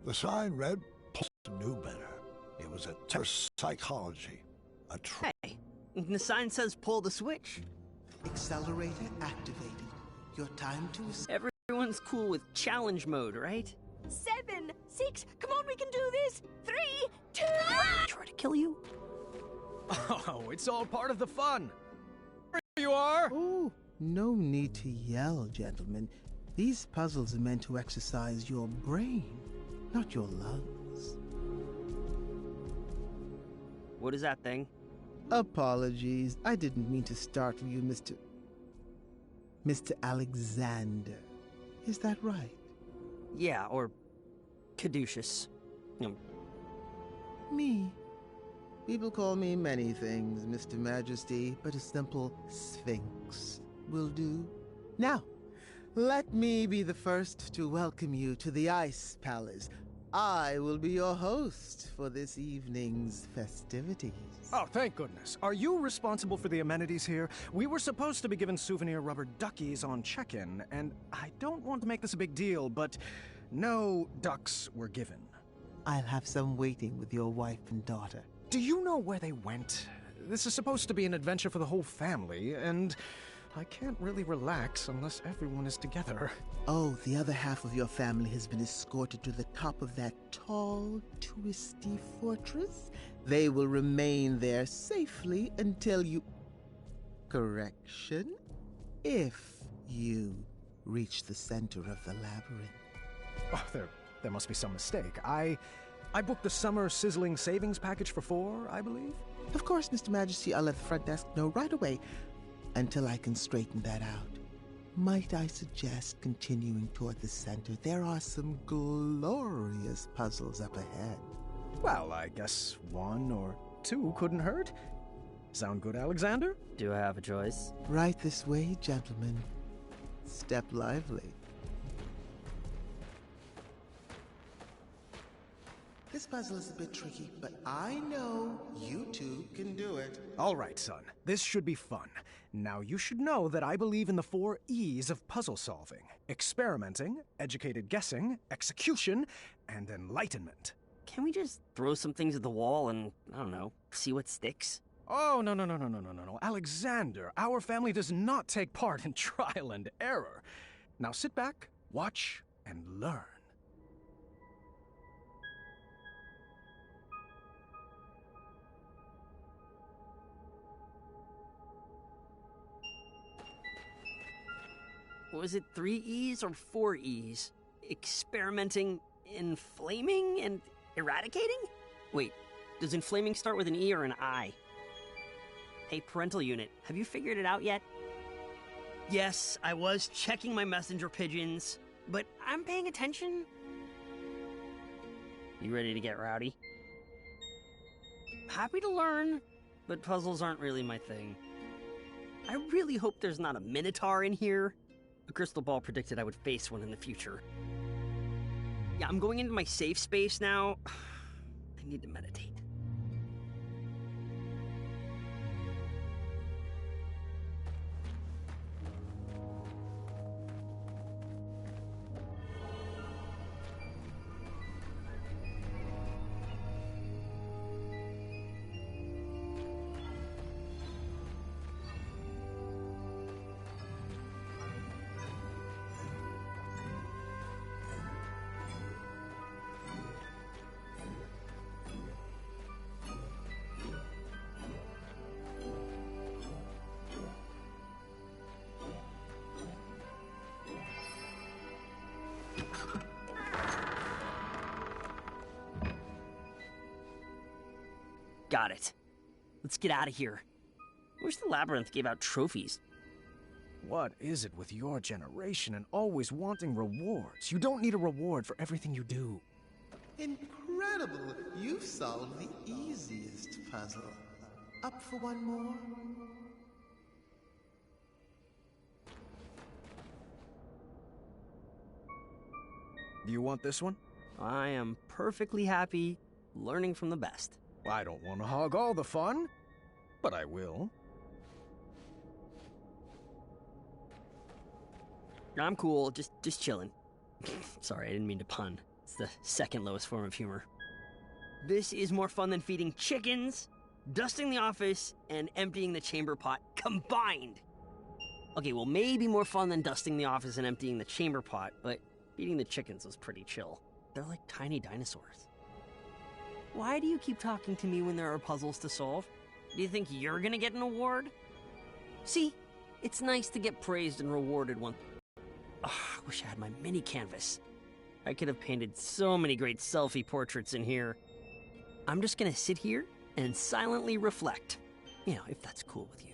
The sign read, Paul knew better. It was a test psychology. A Hey, the sign says pull the switch. Accelerator activated. Your time to... Everyone's cool with challenge mode, right? 7, 6, come on, we can do this! 3, 2... Try to kill you? Oh, it's all part of the fun. Here you are! Oh, no need to yell, gentlemen. These puzzles are meant to exercise your brain, not your lungs. What is that thing? Apologies. I didn't mean to startle you, Mr. Alexander. Is that right? Yeah, or caduceus. Me. People call me many things, Mr. Majesty, but a simple Sphinx will do. Now, let me be the first to welcome you to the Ice Palace. I will be your host for this evening's festivities. Oh, thank goodness. Are you responsible for the amenities here? We were supposed to be given souvenir rubber duckies on check-in, and I don't want to make this a big deal, but no ducks were given. I'll have some waiting with your wife and daughter. Do you know where they went? This is supposed to be an adventure for the whole family, and I can't really relax unless everyone is together. Oh, the other half of your family has been escorted to the top of that tall, twisty fortress. They will remain there safely until you... Correction? If you reach the center of the labyrinth. Oh, there must be some mistake. I booked the summer sizzling savings package for 4, I believe. Of course, Mr. Majesty, I'll let the front desk know right away. Until I can straighten that out, might I suggest continuing toward the center? There are some glorious puzzles up ahead. Well, I guess 1 or 2 couldn't hurt. Sound good, Alexander? Do I have a choice? Right this way, gentlemen. Step lively. This puzzle is a bit tricky, but I know you two can do it. All right, son. This should be fun. Now, you should know that I believe in the 4 E's of puzzle solving. Experimenting, educated guessing, execution, and enlightenment. Can we just throw some things at the wall and, I don't know, see what sticks? Oh, no. Alexander, our family does not take part in trial and error. Now sit back, watch, and learn. Was it 3 E's or 4 E's? Experimenting, inflaming, and eradicating? Wait, does inflaming start with an E or an I? Hey, parental unit, have you figured it out yet? Yes, I was checking my messenger pigeons, but I'm paying attention. You ready to get rowdy? Happy to learn, but puzzles aren't really my thing. I really hope there's not a minotaur in here. A crystal ball predicted I would face one in the future. Yeah, I'm going into my safe space now. I need to meditate. Got it. Let's get out of here. I wish the labyrinth gave out trophies. What is it with your generation and always wanting rewards? You don't need a reward for everything you do. Incredible! You've solved the easiest puzzle. Up for one more? Do you want this one? I am perfectly happy learning from the best. I don't want to hog all the fun, but I will. I'm cool, just chilling. Sorry, I didn't mean to pun. It's the second lowest form of humor. This is more fun than feeding chickens, dusting the office, and emptying the chamber pot combined. Okay, well, maybe more fun than dusting the office and emptying the chamber pot, but feeding the chickens was pretty chill. They're like tiny dinosaurs. Why do you keep talking to me when there are puzzles to solve? Do you think you're gonna get an award? See, it's nice to get praised and rewarded when... I wish I had my mini canvas. I could have painted so many great selfie portraits in here. I'm just gonna sit here and silently reflect. You know, if that's cool with you.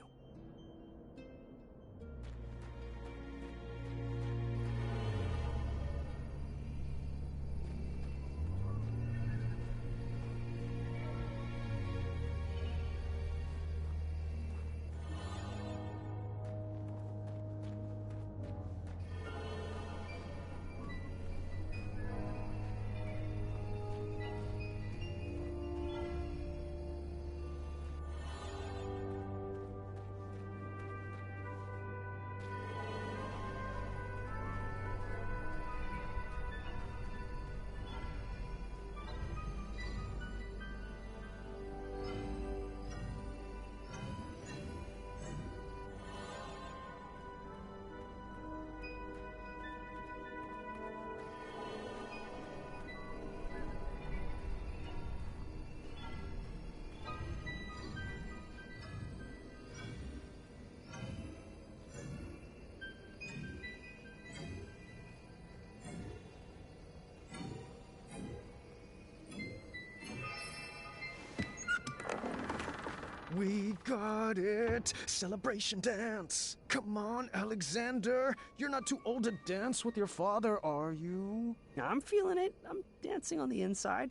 We got it! Celebration dance! Come on, Alexander! You're not too old to dance with your father, are you? I'm feeling it. I'm dancing on the inside.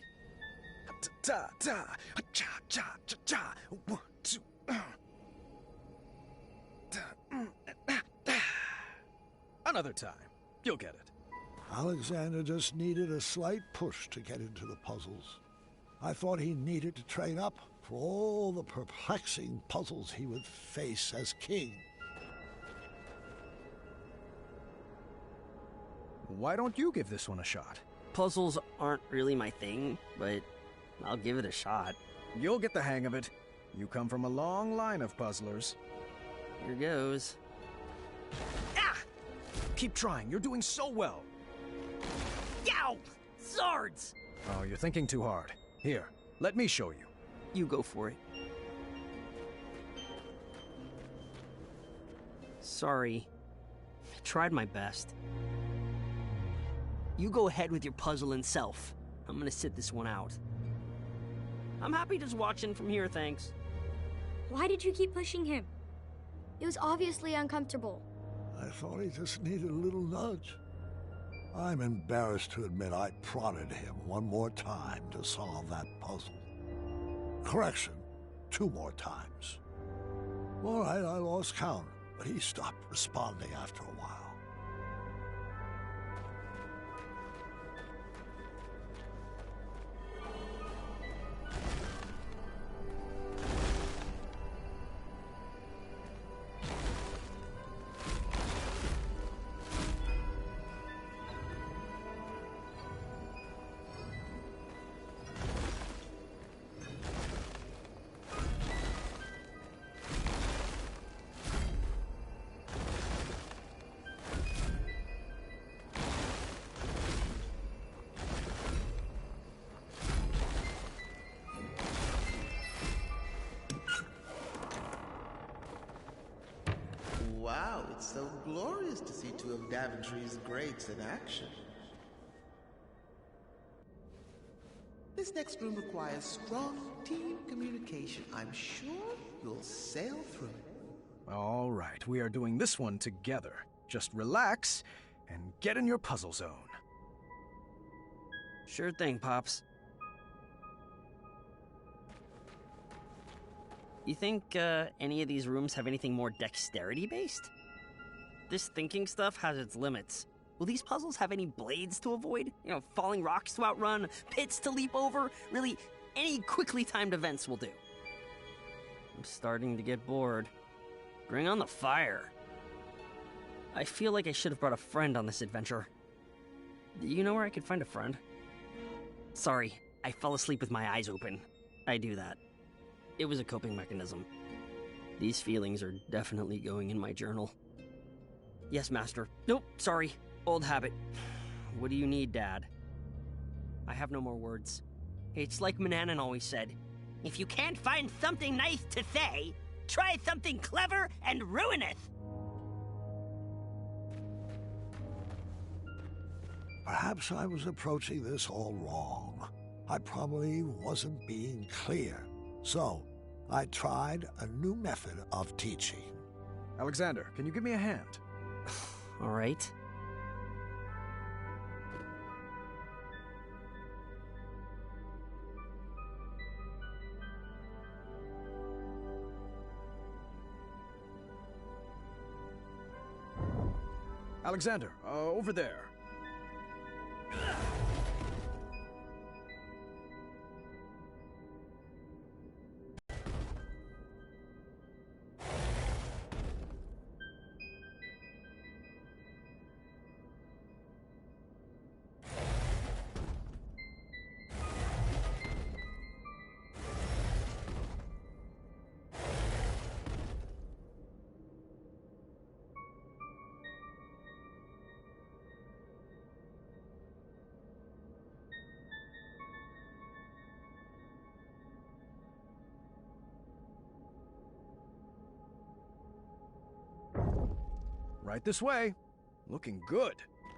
Ta ta cha cha cha cha. 1, 2. Another time. You'll get it. Alexander just needed a slight push to get into the puzzles. I thought he needed to train up for all the perplexing puzzles he would face as king. Why don't you give this one a shot? Puzzles aren't really my thing, but I'll give it a shot. You'll get the hang of it. You come from a long line of puzzlers. Here goes. Ah! Keep trying. You're doing so well. Yow! Swords! Oh, you're thinking too hard. Here, let me show you. You go for it. Sorry. I tried my best. You go ahead with your puzzling self. I'm gonna sit this one out. I'm happy just watching from here, thanks. Why did you keep pushing him? It was obviously uncomfortable. I thought he just needed a little nudge. I'm embarrassed to admit I prodded him one more time to solve that puzzle. Correction, 2 more times. All right, I lost count, but he stopped responding after a while. Wow, it's so glorious to see 2 of Daventry's greats in action. This next room requires strong team communication. I'm sure you'll sail through it. All right, we are doing this one together. Just relax and get in your puzzle zone. Sure thing, Pops. You think any of these rooms have anything more dexterity-based? This thinking stuff has its limits. Will these puzzles have any blades to avoid? You know, falling rocks to outrun, pits to leap over? Really, any quickly timed events will do. I'm starting to get bored. Bring on the fire. I feel like I should have brought a friend on this adventure. Do you know where I could find a friend? Sorry, I fell asleep with my eyes open. I do that. It was a coping mechanism. These feelings are definitely going in my journal. Yes, Master. Nope, sorry. Old habit. What do you need, Dad? I have no more words. It's like Mananan always said. If you can't find something nice to say, try something clever and ruinous. Perhaps I was approaching this all wrong. I probably wasn't being clear. So, I tried a new method of teaching. Alexander, can you give me a hand? All right. Alexander, over there. Right this way. Looking good.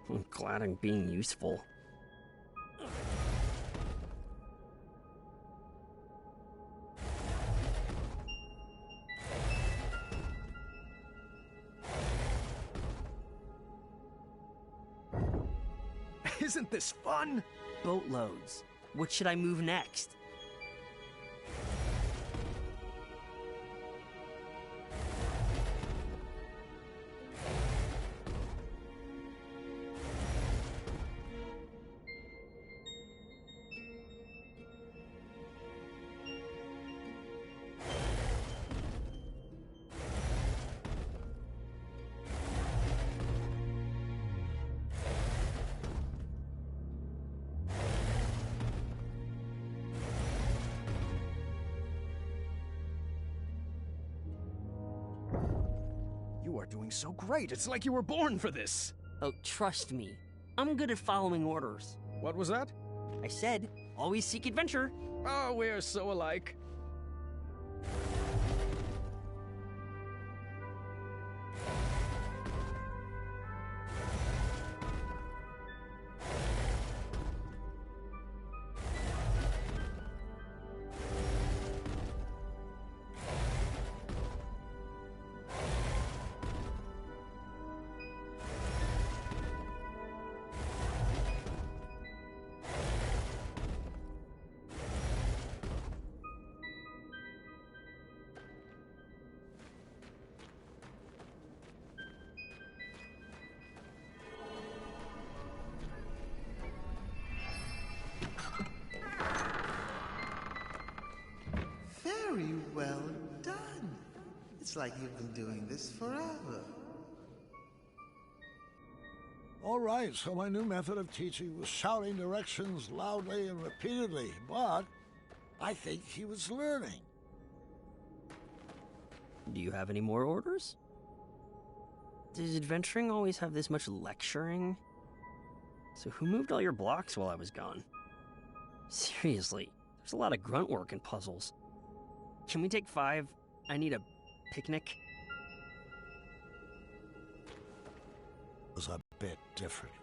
I'm glad I'm being useful. Isn't this fun? Boatloads. What should I move next? You are doing so great. It's like you were born for this. Oh, trust me. I'm good at following orders. What was that? I said, always seek adventure. Oh, we're so alike. Very well done. It's like you've been doing this forever. All right, so my new method of teaching was shouting directions loudly and repeatedly, but I think he was learning. Do you have any more orders? Does adventuring always have this much lecturing? So who moved all your blocks while I was gone? Seriously, there's a lot of grunt work in puzzles. Can we take 5? I need a picnic. It was a bit different.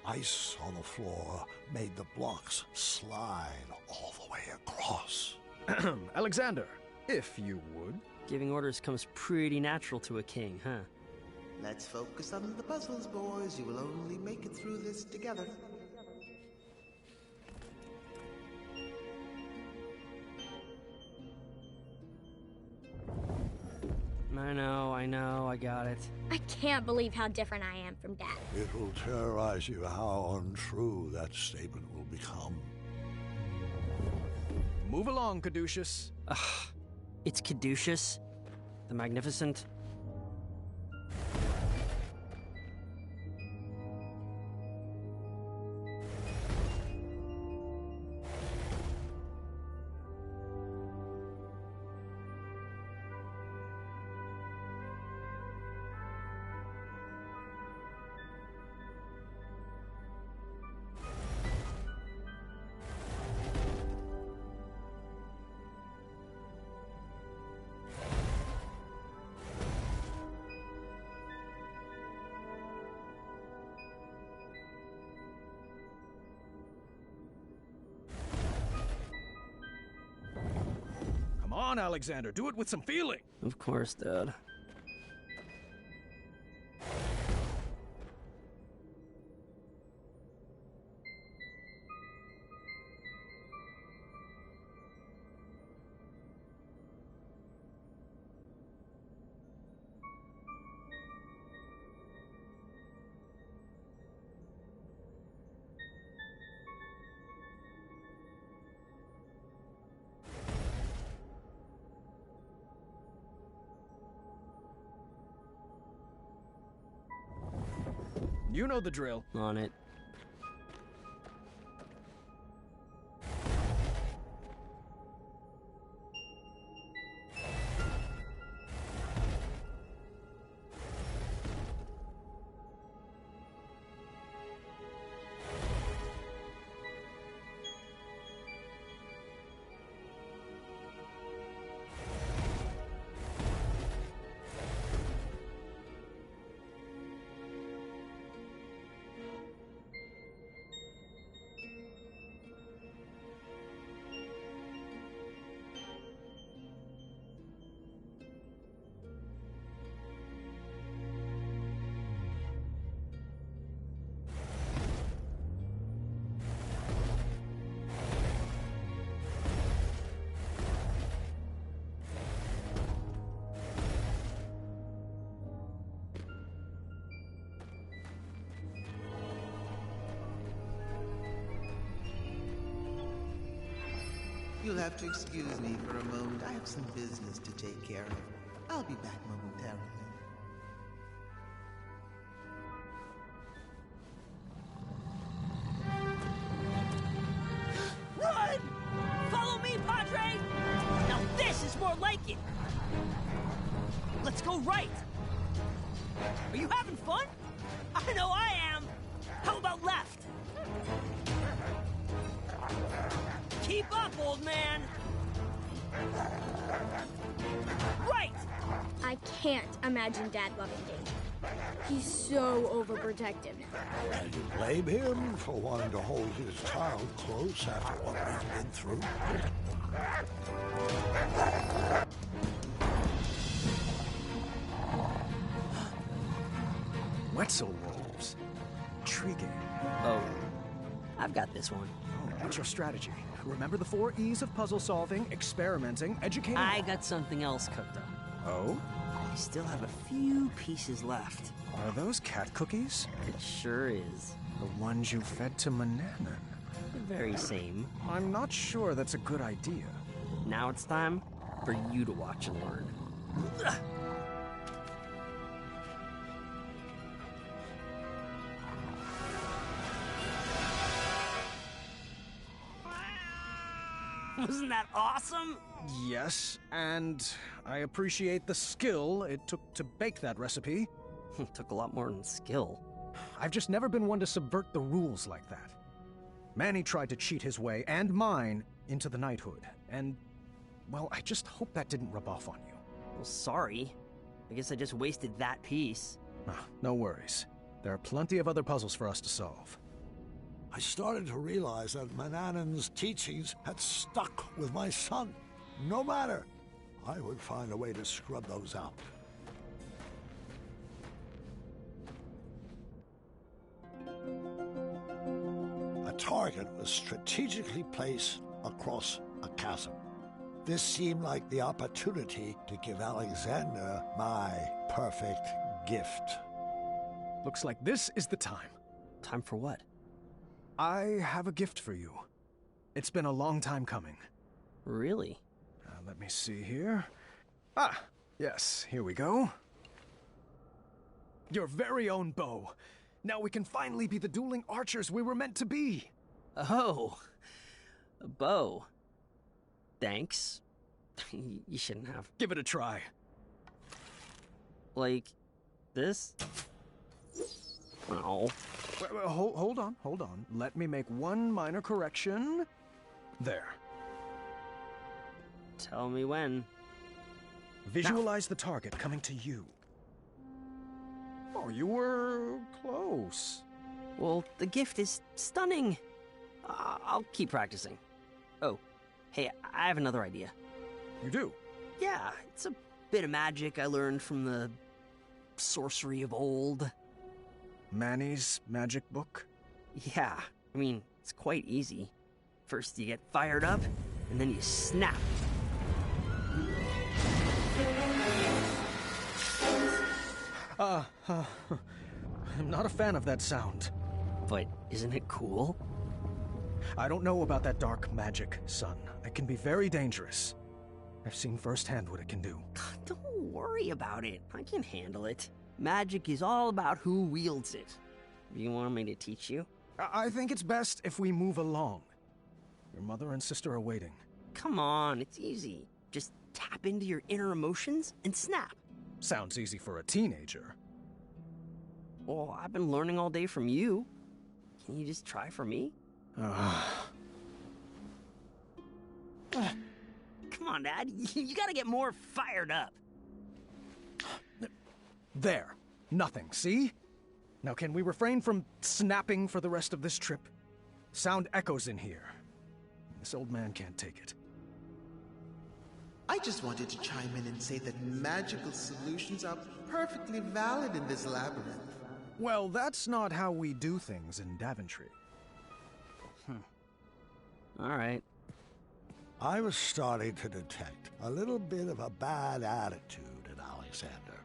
Ice on the floor made the blocks slide all the way across. Alexander, if you would. Giving orders comes pretty natural to a king, huh? Let's focus on the puzzles, boys. You will only make it through this together. I know, I got it. I can't believe how different I am from Dad. It will terrorize you how untrue that statement will become. Move along, Caduceus. Ugh, it's Caduceus, the Magnificent. on, Alexander. Do it with some feeling. Of course, Dad. You know the drill. On it. You'll have to excuse me for a moment. I have some business to take care of. I'll be back momentarily. Run! Follow me, Padre! Now this is more like it! Let's go right! Are you having fun? I know I am! How about left? Keep up, old man! Right! I can't imagine Dad loving danger. He's so overprotective. And you blame him for wanting to hold his child close after what we've been through? Wetzel wolves. Intriguing. Oh, I've got this one. Oh, what's your strategy? Remember the 4 E's of puzzle solving, experimenting, educating... I got something else cooked up. Oh? I still have a few pieces left. Are those cat cookies? It sure is. The ones you fed to Mananan? The very same. I'm not sure that's a good idea. Now it's time for you to watch and learn. Wasn't that awesome? Yes, and I appreciate the skill it took to bake that recipe. It took a lot more than skill. I've just never been one to subvert the rules like that. Manny tried to cheat his way, and mine, into the knighthood. And, well, I just hope that didn't rub off on you. Well, sorry. I guess I just wasted that piece. No worries. There are plenty of other puzzles for us to solve. I started to realize that Manannan's teachings had stuck with my son. No matter, I would find a way to scrub those out. A target was strategically placed across a chasm. This seemed like the opportunity to give Alexander my perfect gift. Looks like this is the time. Time for what? I have a gift for you. It's been a long time coming. Really? Let me see here. Ah, yes, here we go. Your very own bow. Now we can finally be the dueling archers we were meant to be. Oh, a bow. Thanks. You shouldn't have. Give it a try. Like this? Oh. Wait, hold on. Let me make one minor correction. There. Tell me when. Visualize the target coming to you. Oh, you were close. Well, the gift is stunning. I'll keep practicing. Oh, hey, I have another idea. You do? Yeah, it's a bit of magic I learned from the sorcery of old. Manny's magic book? Yeah, I mean, it's quite easy. First you get fired up, and then you snap. I'm not a fan of that sound. But isn't it cool? I don't know about that dark magic, son. It can be very dangerous. I've seen firsthand what it can do. Don't worry about it. I can handle it. Magic is all about who wields it. Do you want me to teach you? I think it's best if we move along. Your mother and sister are waiting. Come on, it's easy. Just tap into your inner emotions and snap. Sounds easy for a teenager. Well, I've been learning all day from you. Can you just try for me? Come on, Dad. You gotta get more fired up. There. Nothing, see? Now can we refrain from snapping for the rest of this trip? Sound echoes in here. This old man can't take it. I just wanted to chime in and say that magical solutions are perfectly valid in this labyrinth. Well, that's not how we do things in Daventry. All right. I was starting to detect a little bit of a bad attitude in Alexander.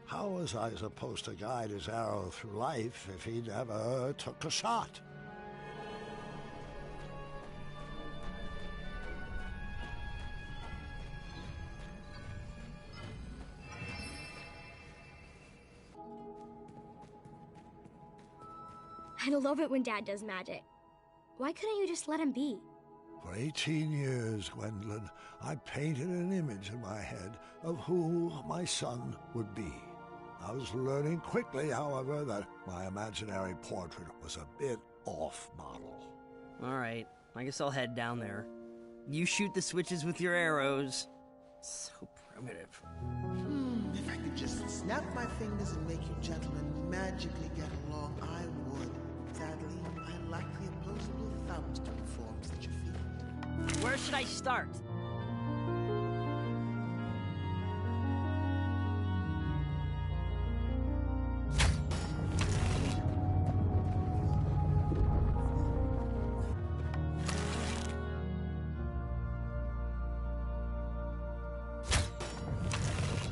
How was I supposed to guide his arrow through life if he never took a shot? I love it when Dad does magic. Why couldn't you just let him be? For 18 years, Gwendolyn, I painted an image in my head of who my son would be. I was learning quickly, however, that my imaginary portrait was a bit off model. All right. I guess I'll head down there. You shoot the switches with your arrows. So primitive. If I could just snap my fingers and make you gentlemen magically get along, I would. Sadly, I lack the opposable thumbs to perform such a feat. Where should I start?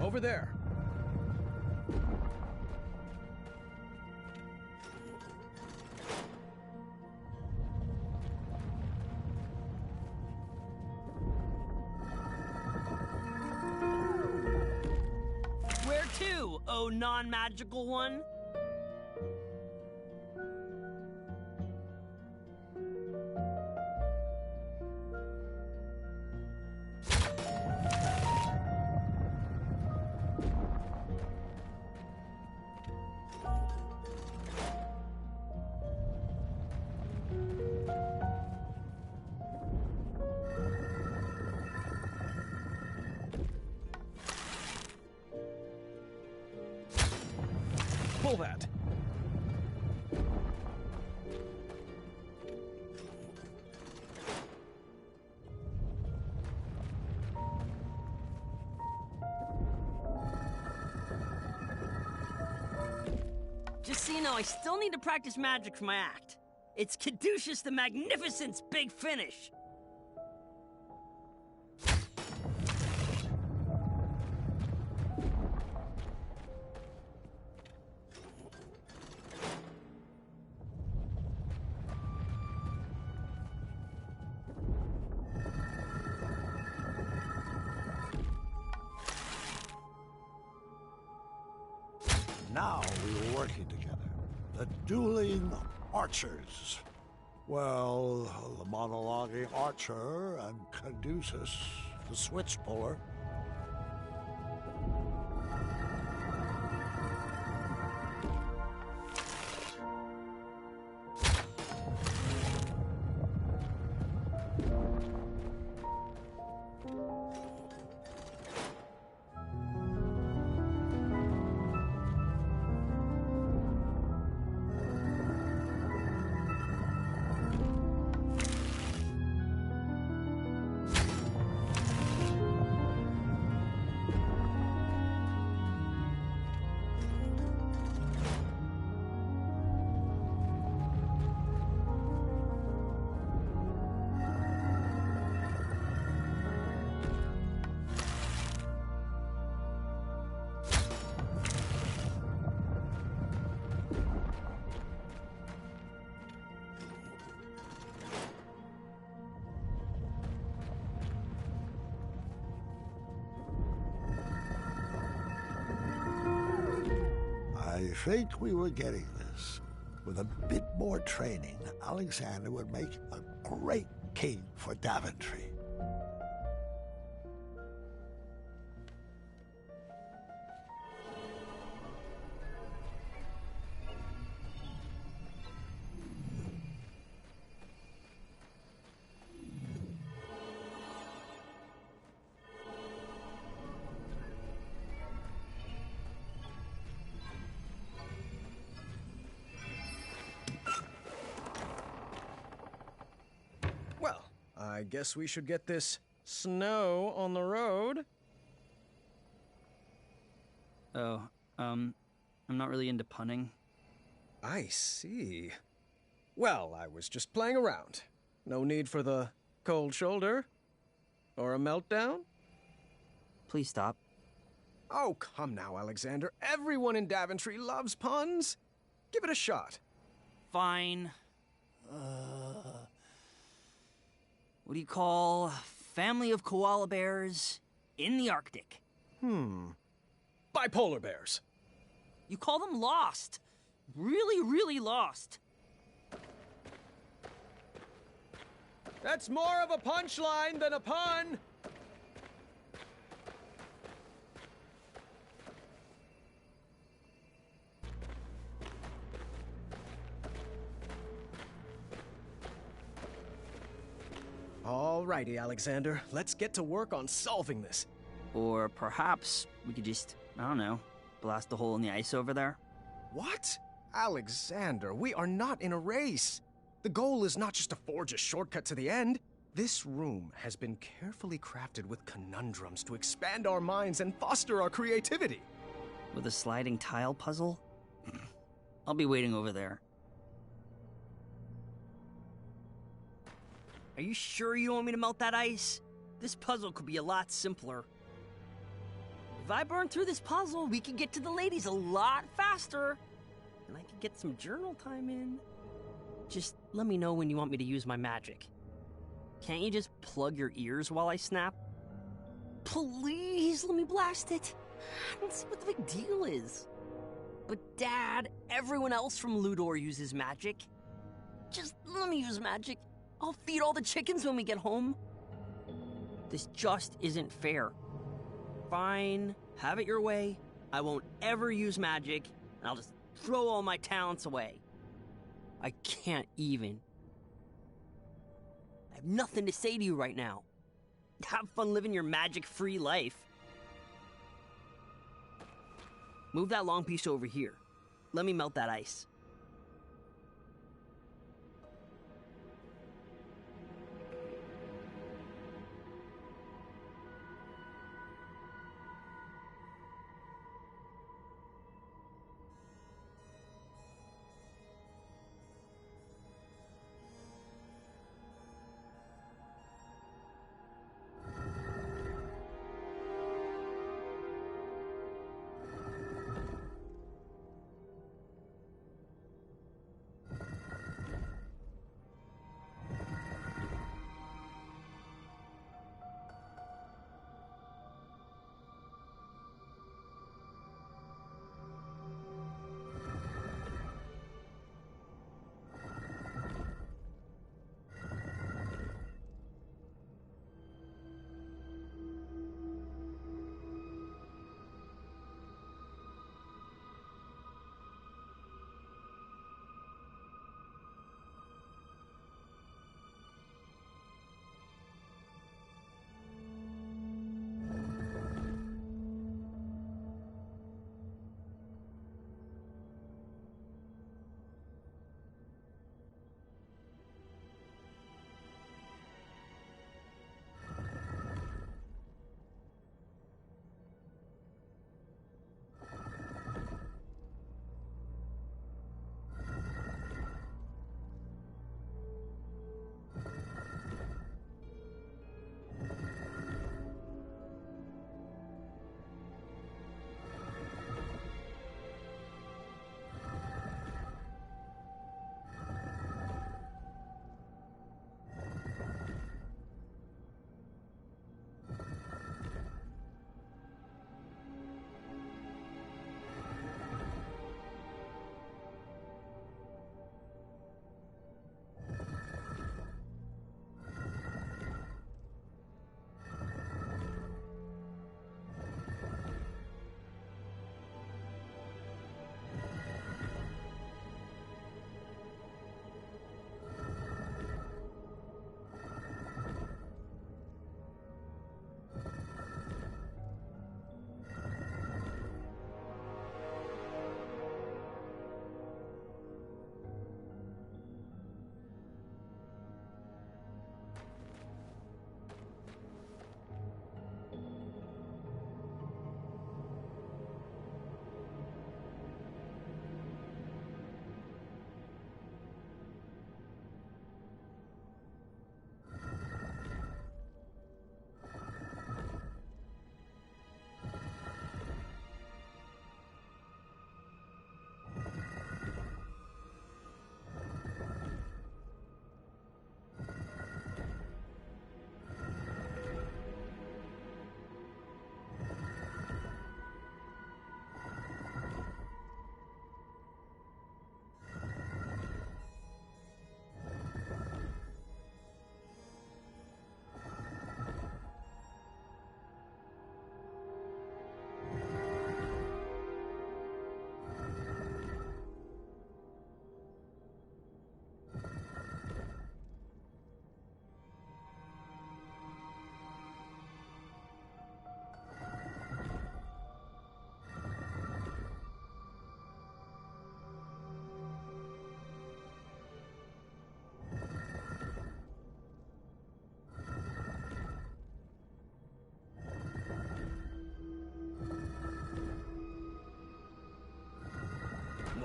Over there. Where to, oh non-magical one? Pull that. Just so you know, I still need to practice magic for my act. It's Caduceus the Magnificent's big finish. Now we were working together. The dueling archers. Well, the monologuing archer and Caduceus, the switch puller. think we were getting this. With a bit more training, Alexander would make a great king for Daventry. Well, I guess we should get this snow on the road. Oh, I'm not really into punning. I see. Well, I was just playing around. No need for the cold shoulder. Or a meltdown? Please stop. Oh, come now, Alexander. Everyone in Daventry loves puns. Give it a shot. Fine. What do you call family of koala bears in the Arctic? Bipolar bears. You call them lost. Really, really lost. That's more of a punchline than a pun. Alrighty, Alexander. Let's get to work on solving this. Or perhaps we could just, I don't know, blast a hole in the ice over there? What? Alexander, we are not in a race. The goal is not just to forge a shortcut to the end. This room has been carefully crafted with conundrums to expand our minds and foster our creativity. With a sliding tile puzzle? I'll be waiting over there. Are you sure you want me to melt that ice? This puzzle could be a lot simpler. If I burn through this puzzle, we can get to the ladies a lot faster. And I can get some journal time in. Just let me know when you want me to use my magic. Can't you just plug your ears while I snap? Please let me blast it. I don't see what the big deal is. But Dad, everyone else from Ludor uses magic. Just let me use magic. I'll feed all the chickens when we get home. This just isn't fair. Fine, have it your way. I won't ever use magic, and I'll just throw all my talents away. I can't even. I have nothing to say to you right now. Have fun living your magic-free life. Move that long piece over here. Let me melt that ice.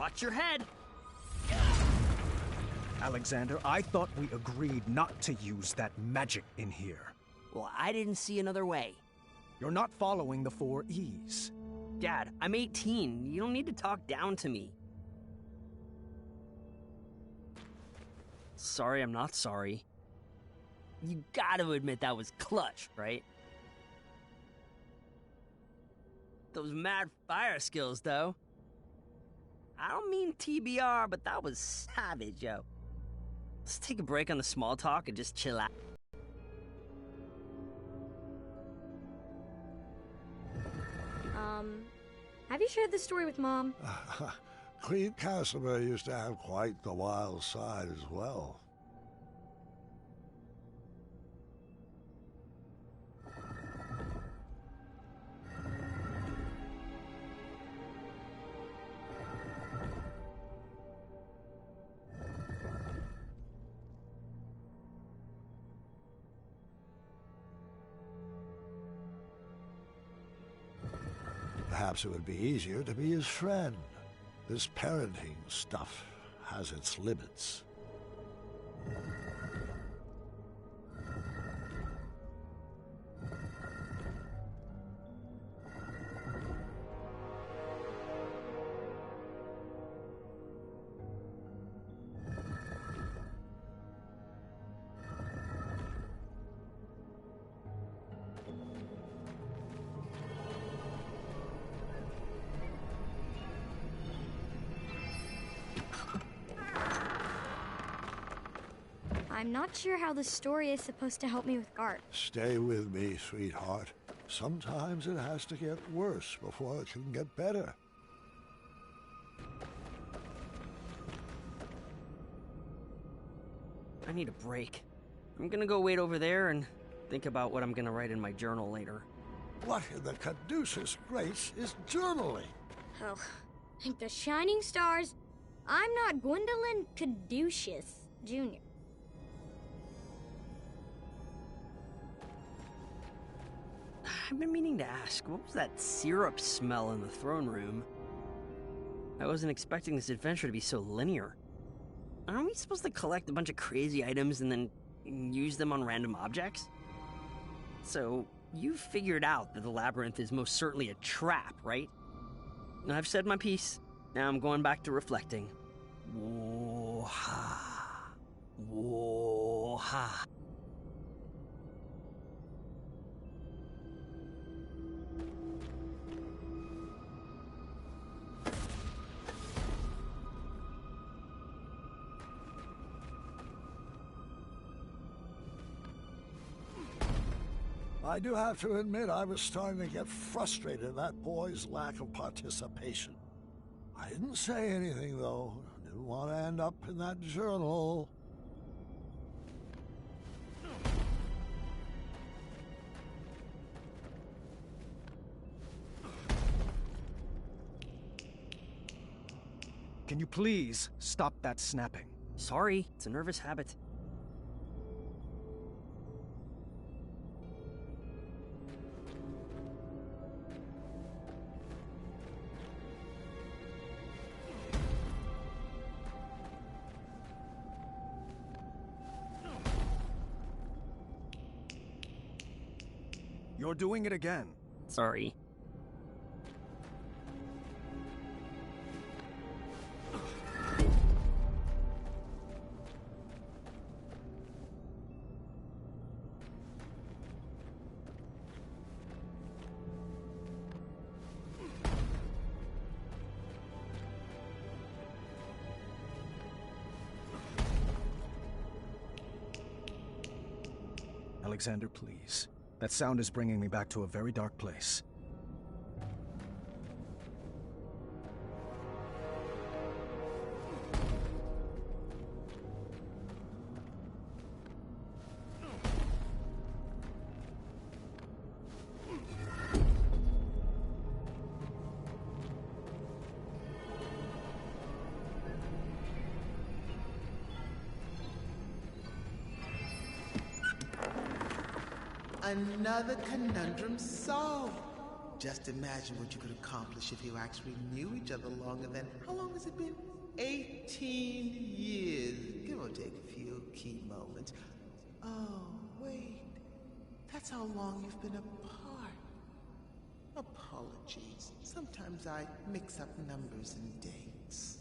Watch your head. Alexander, I thought we agreed not to use that magic in here. Well, I didn't see another way. You're not following the 4 E's. Dad, I'm 18. You don't need to talk down to me. Sorry, I'm not sorry. You gotta admit that was clutch, right? Those mad fire skills, though. I don't mean TBR, but that was savage, yo. Let's take a break on the small talk and just chill out. Have you shared this story with Mom? Queen Casimir used to have quite the wild side as well. Perhaps it would be easier to be his friend. This parenting stuff has its limits. I'm not sure how the story is supposed to help me with Gart. Stay with me, sweetheart. Sometimes it has to get worse before it can get better. I need a break. I'm gonna go wait over there and think about what I'm gonna write in my journal later. What in the caduceus grace is journaling? Oh, like the shining stars, I'm not Gwendolyn Caduceus Jr. I've been meaning to ask, what was that syrup smell in the throne room? I wasn't expecting this adventure to be so linear. Aren't we supposed to collect a bunch of crazy items and then use them on random objects? So, you figured out that the labyrinth is most certainly a trap, right? I've said my piece. Now I'm going back to reflecting. Whoa-ha. Whoa-ha. I do have to admit I was starting to get frustrated at that boy's lack of participation. I didn't say anything, though. Didn't want to end up in that journal. Can you please stop that snapping? Sorry, it's a nervous habit. You're doing it again. Sorry. Alexander, please. That sound is bringing me back to a very dark place. Another conundrum solved. just imagine what you could accomplish if you actually knew each other longer than, how long has it been? 18 years, give or take a few key moments. Oh, wait. That's how long you've been apart. Apologies. Sometimes I mix up numbers and dates.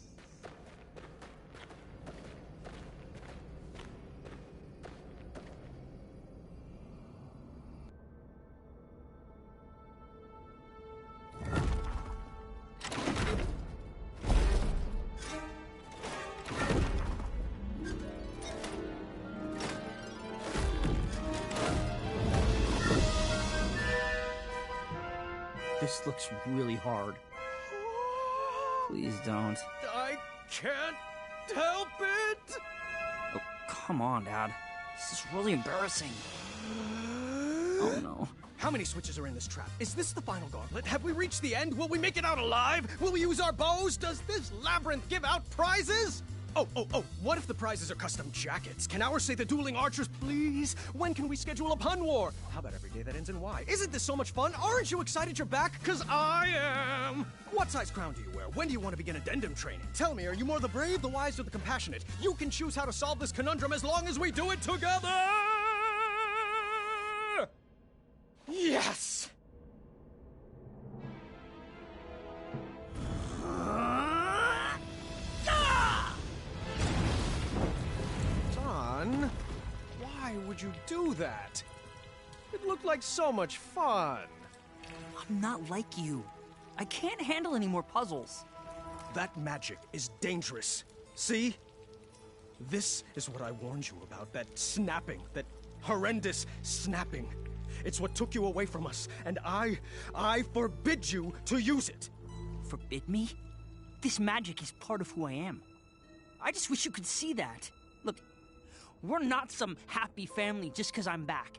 This looks really hard. Please don't. I can't help it! Oh, come on, Dad. This is really embarrassing. Oh, no. How many switches are in this trap? Is this the final gauntlet? Have we reached the end? Will we make it out alive? Will we use our bows? Does this labyrinth give out prizes? Oh, what if the prizes are custom jackets? Can ours say the dueling archers, please? When can we schedule a pun war? How about every day that ends in Y? Isn't this so much fun? Aren't you excited you're back? 'Cause I am! What size crown do you wear? When do you want to begin addendum training? Tell me, are you more the brave, the wise, or the compassionate? You can choose how to solve this conundrum as long as we do it together! Yes! Son, why would you do that? It looked like so much fun. I'm not like you. I can't handle any more puzzles. That magic is dangerous. See? This is what I warned you about, that snapping, that horrendous snapping. It's what took you away from us, and I forbid you to use it. Forbid me? This magic is part of who I am. I just wish you could see that. Look, we're not some happy family just because I'm back.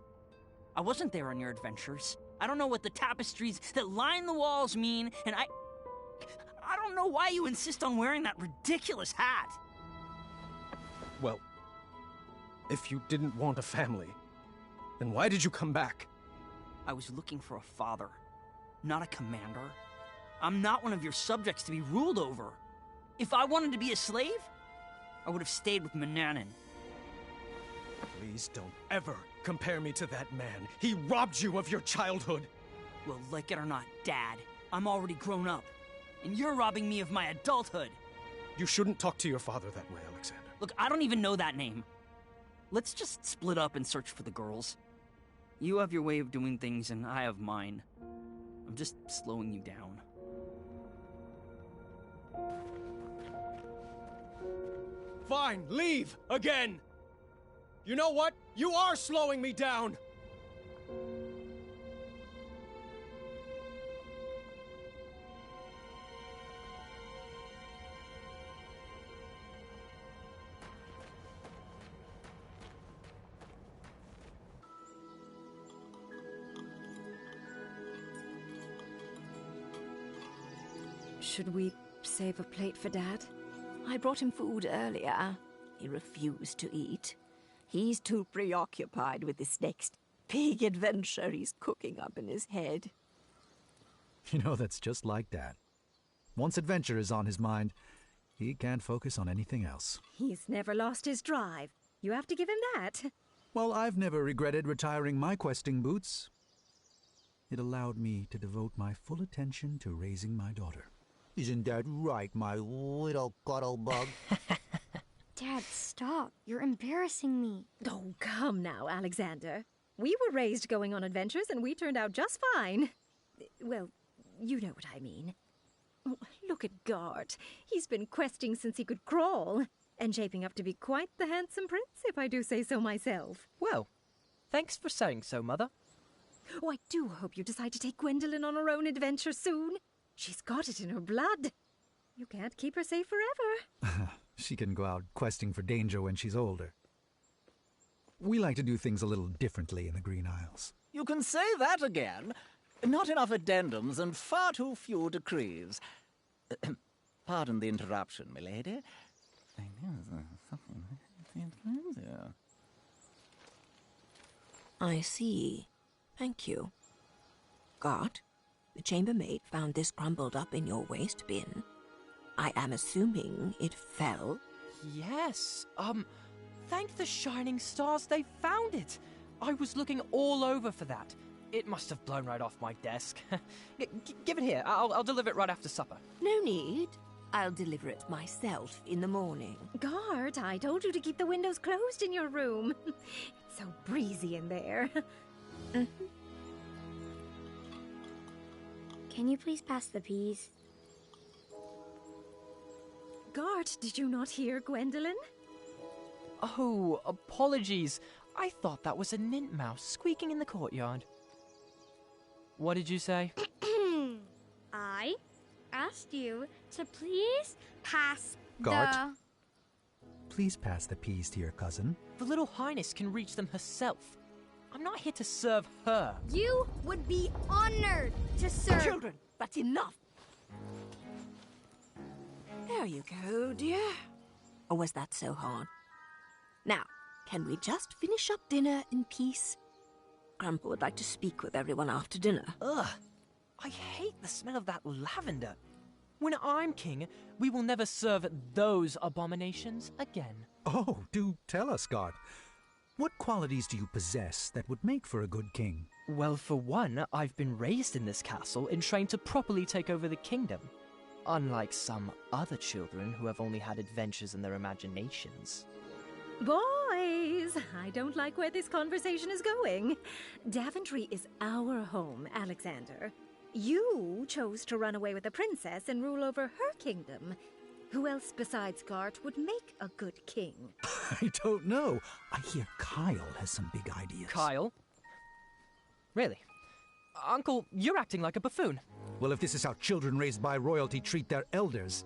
I wasn't there on your adventures. I don't know what the tapestries that line the walls mean, and I don't know why you insist on wearing that ridiculous hat. Well, if you didn't want a family, then why did you come back? I was looking for a father, not a commander. I'm not one of your subjects to be ruled over. If I wanted to be a slave, I would have stayed with Manannan. Please don't ever compare me to that man. He robbed you of your childhood. Well, like it or not, Dad, I'm already grown up. And you're robbing me of my adulthood. You shouldn't talk to your father that way, Alexander. Look, I don't even know that name. Let's just split up and search for the girls. You have your way of doing things, and I have mine. I'm just slowing you down. Fine, leave again. You know what? You are slowing me down. Should we save a plate for Dad? I brought him food earlier. He refused to eat. He's too preoccupied with this next big adventure he's cooking up in his head. You know, that's just like Dad. Once adventure is on his mind, he can't focus on anything else. He's never lost his drive. You have to give him that. Well, I've never regretted retiring my questing boots. It allowed me to devote my full attention to raising my daughter. Isn't that right, my little cuddlebug? Dad, stop. You're embarrassing me. Oh, come now, Alexander. We were raised going on adventures, and we turned out just fine. Well, you know what I mean. Oh, look at Gart. He's been questing since he could crawl, and shaping up to be quite the handsome prince, if I do say so myself. Well, thanks for saying so, Mother. Oh, I do hope you decide to take Gwendolyn on her own adventure soon. She's got it in her blood. You can't keep her safe forever. She can go out questing for danger when she's older. We like to do things a little differently in the Green Isles. You can say that again. Not enough addendums and far too few decrees. Pardon the interruption, milady. I know there's something here. I see. Thank you. Gart, The chambermaid found this crumbled up in your waste bin. I am assuming it fell. Yes, thank the shining stars they found it. I was looking all over for that. It must have blown right off my desk. Give it here. I'll deliver it right after supper. No need. I'll deliver it myself in the morning. Guard, I told you to keep the windows closed in your room. It's so breezy in there. Can you please pass the peas? Guard, did you not hear Gwendolyn? Oh, apologies. I thought that was a nintmouse squeaking in the courtyard. What did you say? I asked you to please pass Guard. Please pass the peas to your cousin. The little highness can reach them herself. I'm not here to serve her. You would be honored to serve. Children, that's enough. There you go, dear. Or was that so hard? Now, can we just finish up dinner in peace? Grandpa would like to speak with everyone after dinner. Ugh, I hate the smell of that lavender. When I'm king, we will never serve those abominations again. Oh, do tell us, Guard. What qualities do you possess that would make for a good king? Well, for one, I've been raised in this castle and trained to properly take over the kingdom. Unlike some other children who have only had adventures in their imaginations. Boys, I don't like where this conversation is going. Daventry is our home, Alexander. You chose to run away with the princess and rule over her kingdom. Who else besides Gart would make a good king? I don't know. I hear Kyle has some big ideas. Kyle? Really? Uncle, you're acting like a buffoon. Well, if this is how children raised by royalty treat their elders,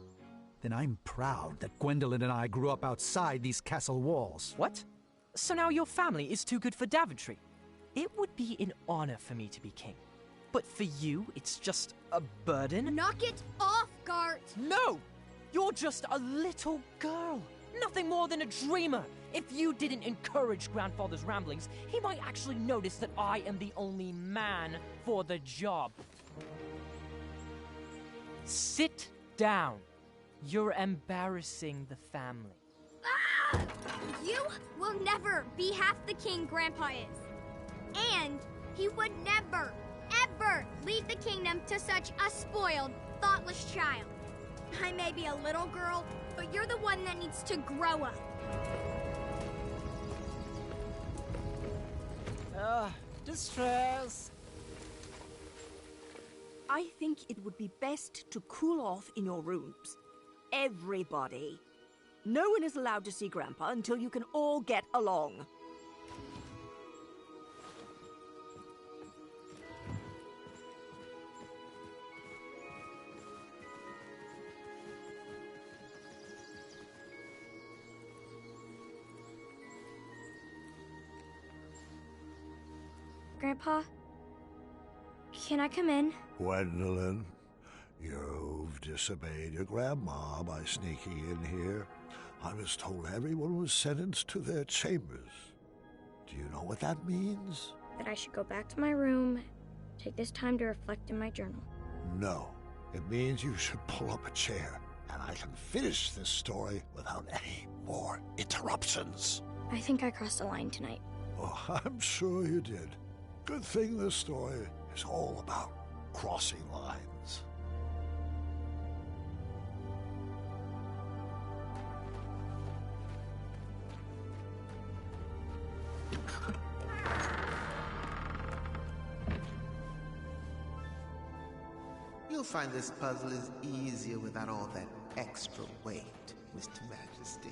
then I'm proud that Gwendolyn and I grew up outside these castle walls. What? So now your family is too good for Daventry? It would be an honor for me to be king. But for you, it's just a burden? Knock it off, Gart! No! You're just a little girl. Nothing more than a dreamer. If you didn't encourage Grandfather's ramblings, he might actually notice that I am the only man for the job. Sit down. You're embarrassing the family. Ah! You will never be half the king Grandpa is. And he would never, ever leave the kingdom to such a spoiled, thoughtless child. I may be a little girl, but you're the one that needs to grow up. Distress. I think it would be best to cool off in your rooms. Everybody. No one is allowed to see Grandpa until you can all get along. Grandpa, can I come in? Gwendolyn, you've disobeyed your grandma by sneaking in here. I was told everyone was sentenced to their chambers. Do you know what that means? That I should go back to my room, take this time to reflect in my journal. No. It means you should pull up a chair, and I can finish this story without any more interruptions. I think I crossed a line tonight. Oh, I'm sure you did. Good thing this story is all about crossing lines. You'll find this puzzle is easier without all that extra weight, Mr. Majesty.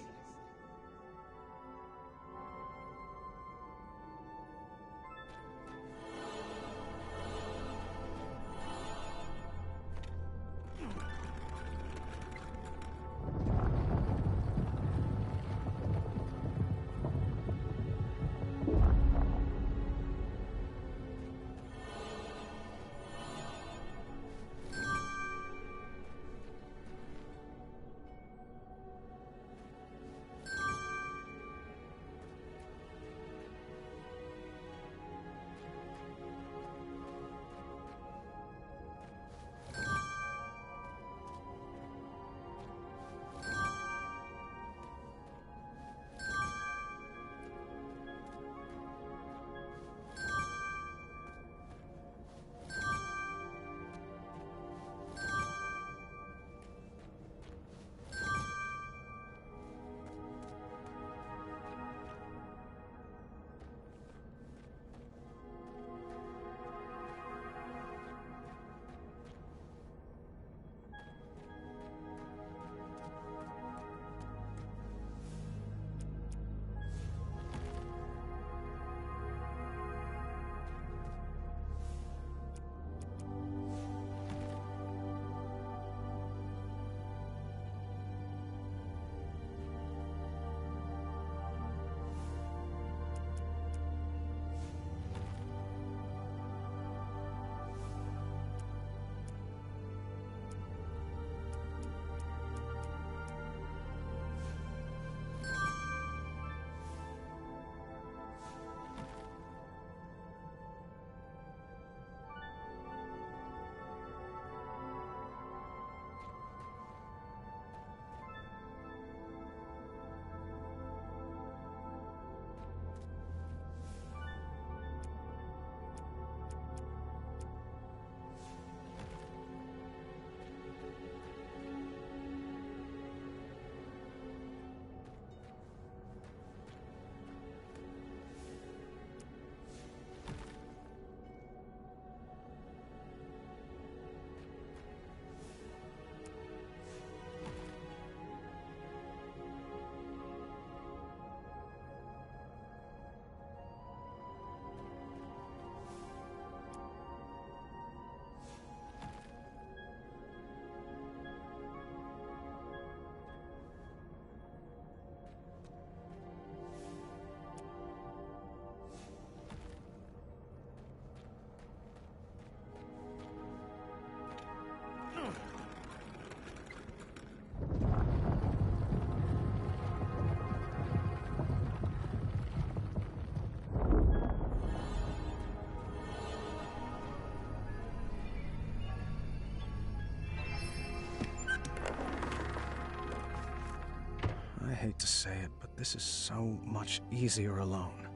hate to say it, but this is so much easier alone.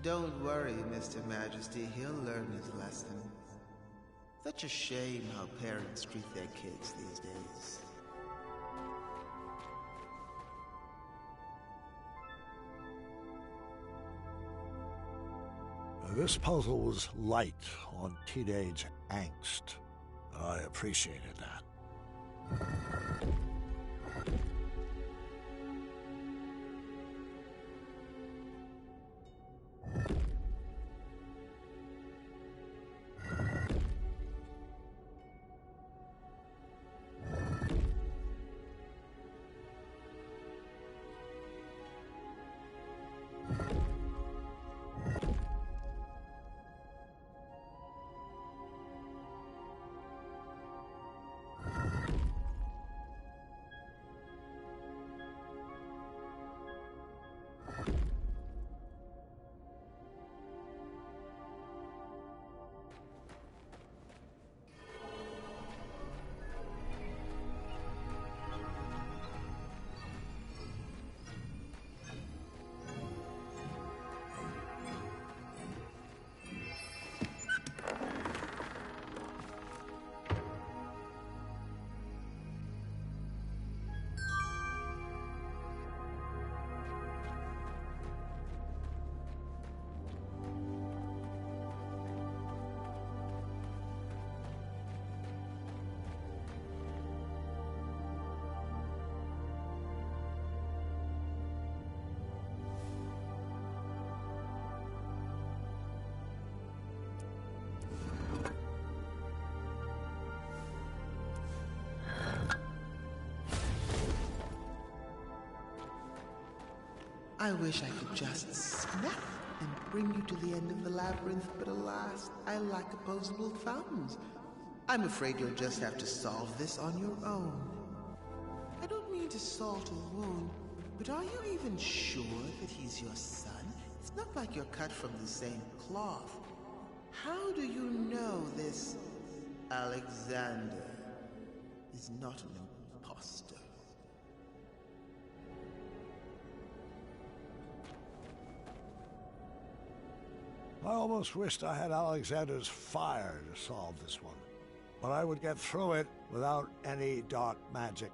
Don't worry, Mr. Majesty. He'll learn his lesson. Such a shame how parents treat their kids these days. This puzzle was light on teenage angst. I appreciated that. I wish I could just snap and bring you to the end of the labyrinth, but alas, I lack opposable thumbs. I'm afraid you'll just have to solve this on your own. I don't mean to salt a wound, but are you even sure that he's your son? It's not like you're cut from the same cloth. How do you know this Alexander is not an imposter? I almost wished I had Alexander's fire to solve this one, but I would get through it without any dark magic.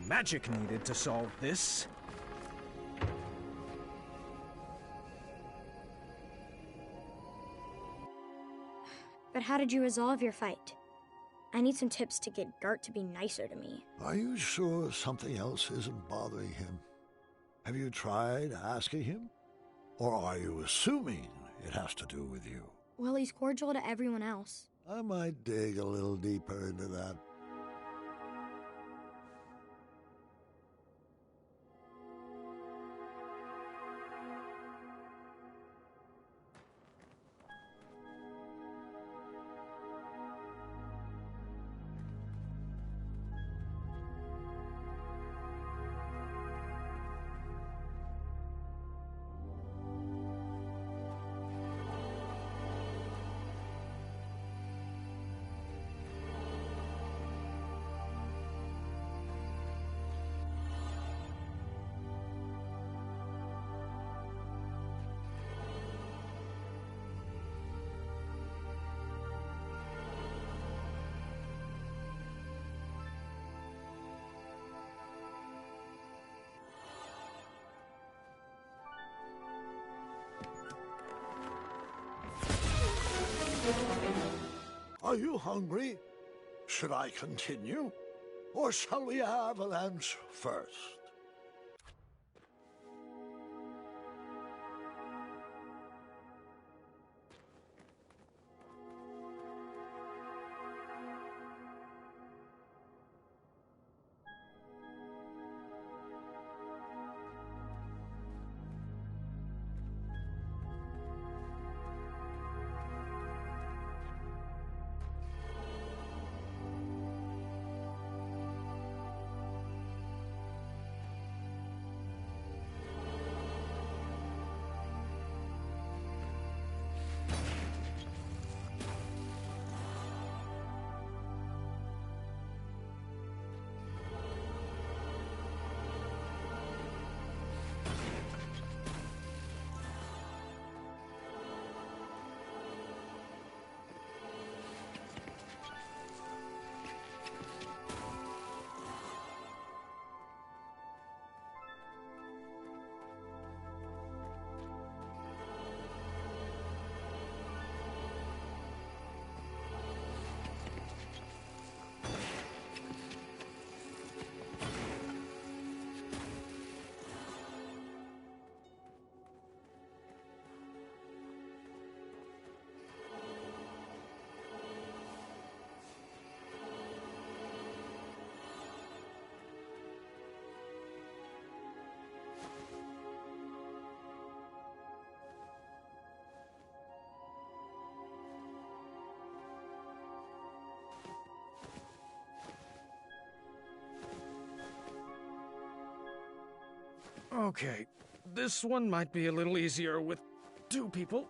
Magic needed to solve this. But how did you resolve your fight? I need some tips to get Gart to be nicer to me. Are you sure something else isn't bothering him? Have you tried asking him? Or are you assuming it has to do with you? Well, he's cordial to everyone else. I might dig a little deeper into that. Are you hungry? Should I continue? Or shall we have lunch first? Okay, this one might be a little easier with two people.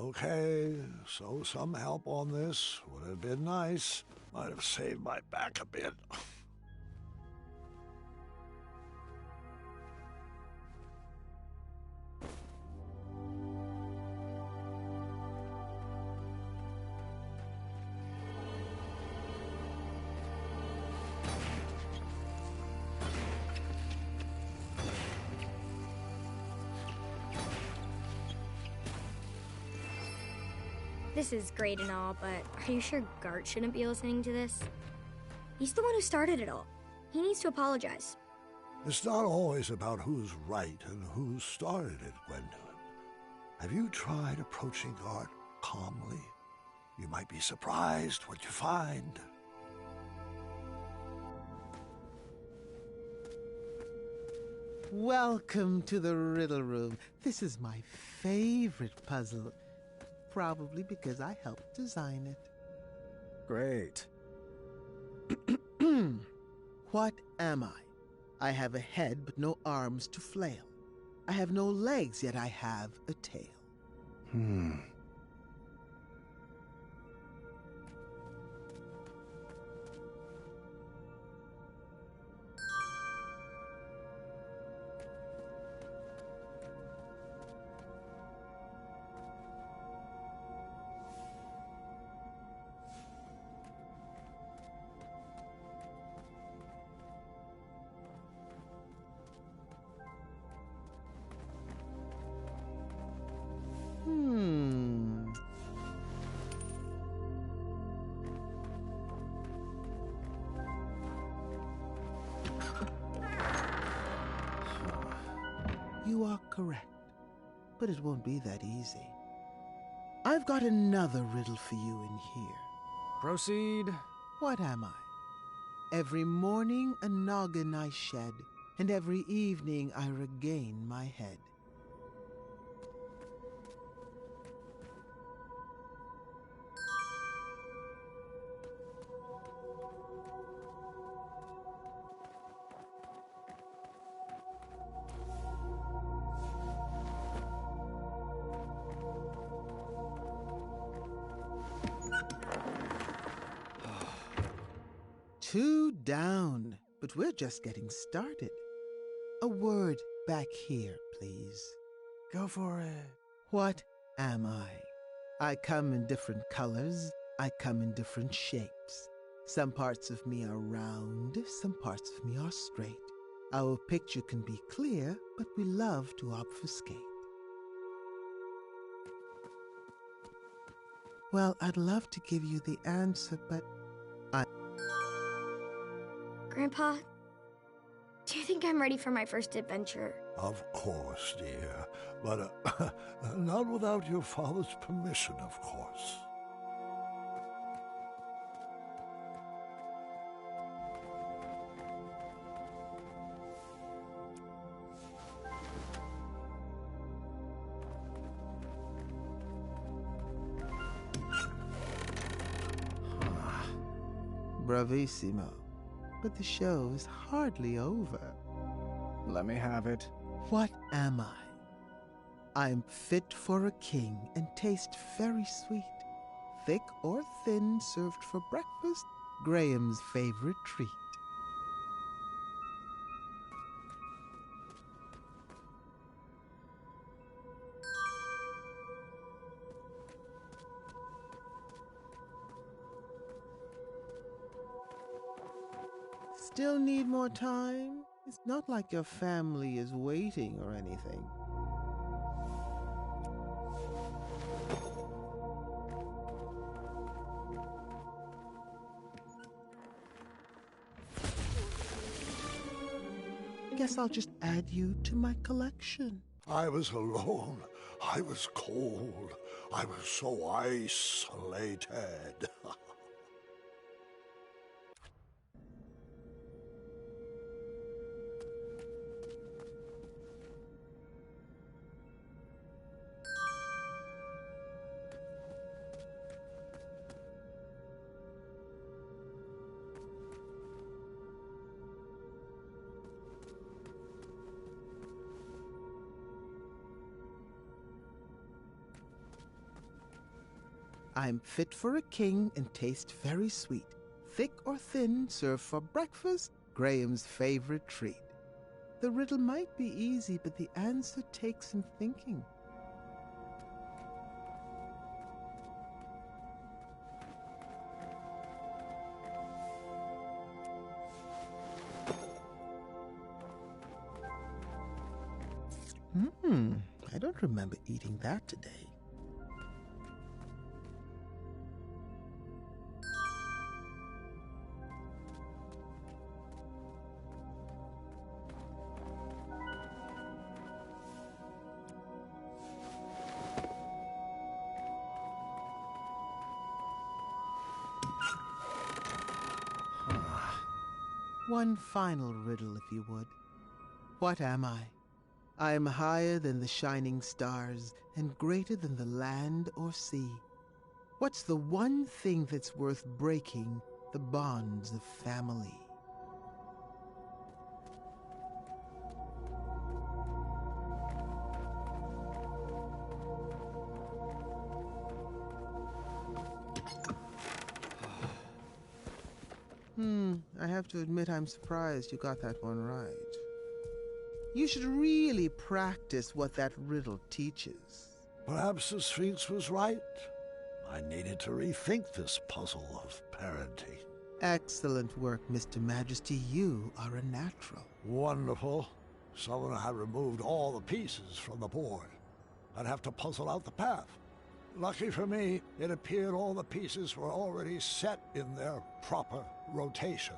Okay, so some help on this would have been nice. Might have saved my back a bit. This is great and all, but are you sure Gart shouldn't be listening to this? He's the one who started it all. He needs to apologize. It's not always about who's right and who started it, Gwendolyn. Have you tried approaching Gart calmly? You might be surprised what you find. Welcome to the riddle room. This is my favorite puzzle. Probably because I helped design it. Great. What am I? I have a head but no arms to flail. I have no legs, yet I have a tail. You are correct, but it won't be that easy. I've got another riddle for you in here. Proceed. What am I? Every morning a noggin I shed, and every evening I regain my head. Two down, but we're just getting started. A word back here, please. Go for it. What am I? I come in different colors. I come in different shapes. Some parts of me are round, some parts of me are straight. Our picture can be clear, but we love to obfuscate. Well, I'd love to give you the answer, but Grandpa, do you think I'm ready for my first adventure? Of course, dear. But not without your father's permission, of course. bravissimo. But the show is hardly over. Let me have it. What am I? I'm fit for a king and taste very sweet. Thick or thin, served for breakfast, Graham's favorite treat. Still need more time? It's not like your family is waiting or anything. Guess I'll just add you to my collection. I was alone. I was cold. I was so isolated. I'm fit for a king and taste very sweet. Thick or thin, served for breakfast, Graham's favorite treat. The riddle might be easy, but the answer takes some thinking. I don't remember eating that today. One final riddle, if you would. What am I? I am higher than the shining stars and greater than the land or sea. What's the one thing that's worth breaking the bonds of family? I have to admit I'm surprised you got that one right. You should really practice what that riddle teaches. Perhaps the Sphinx was right. I needed to rethink this puzzle of parenting. Excellent work, Mr. Majesty. You are a natural. Wonderful. Someone had removed all the pieces from the board. I'd have to puzzle out the path. Lucky for me, it appeared all the pieces were already set in their proper rotation.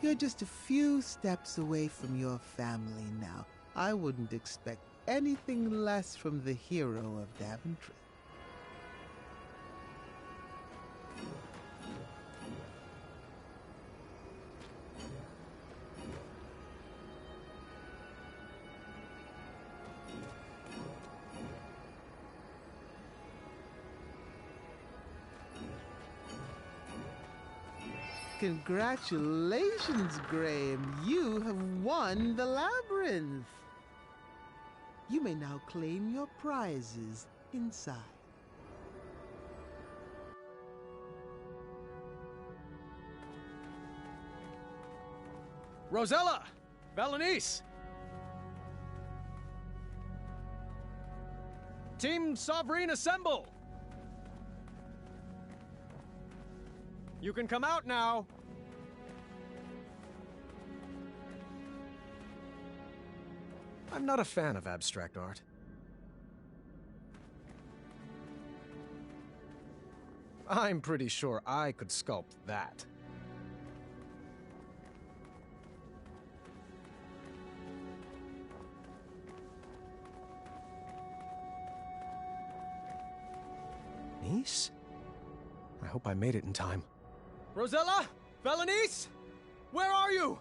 You're just a few steps away from your family now. I wouldn't expect anything less from the hero of Daventry. Congratulations, Graham. You have won the labyrinth. You may now claim your prizes inside. Rosella! Valenice! Team Sovereign, assemble! You can come out now! I'm not a fan of abstract art. I'm pretty sure I could sculpt that. Niece? I hope I made it in time. Rosella? Valenice? Where are you?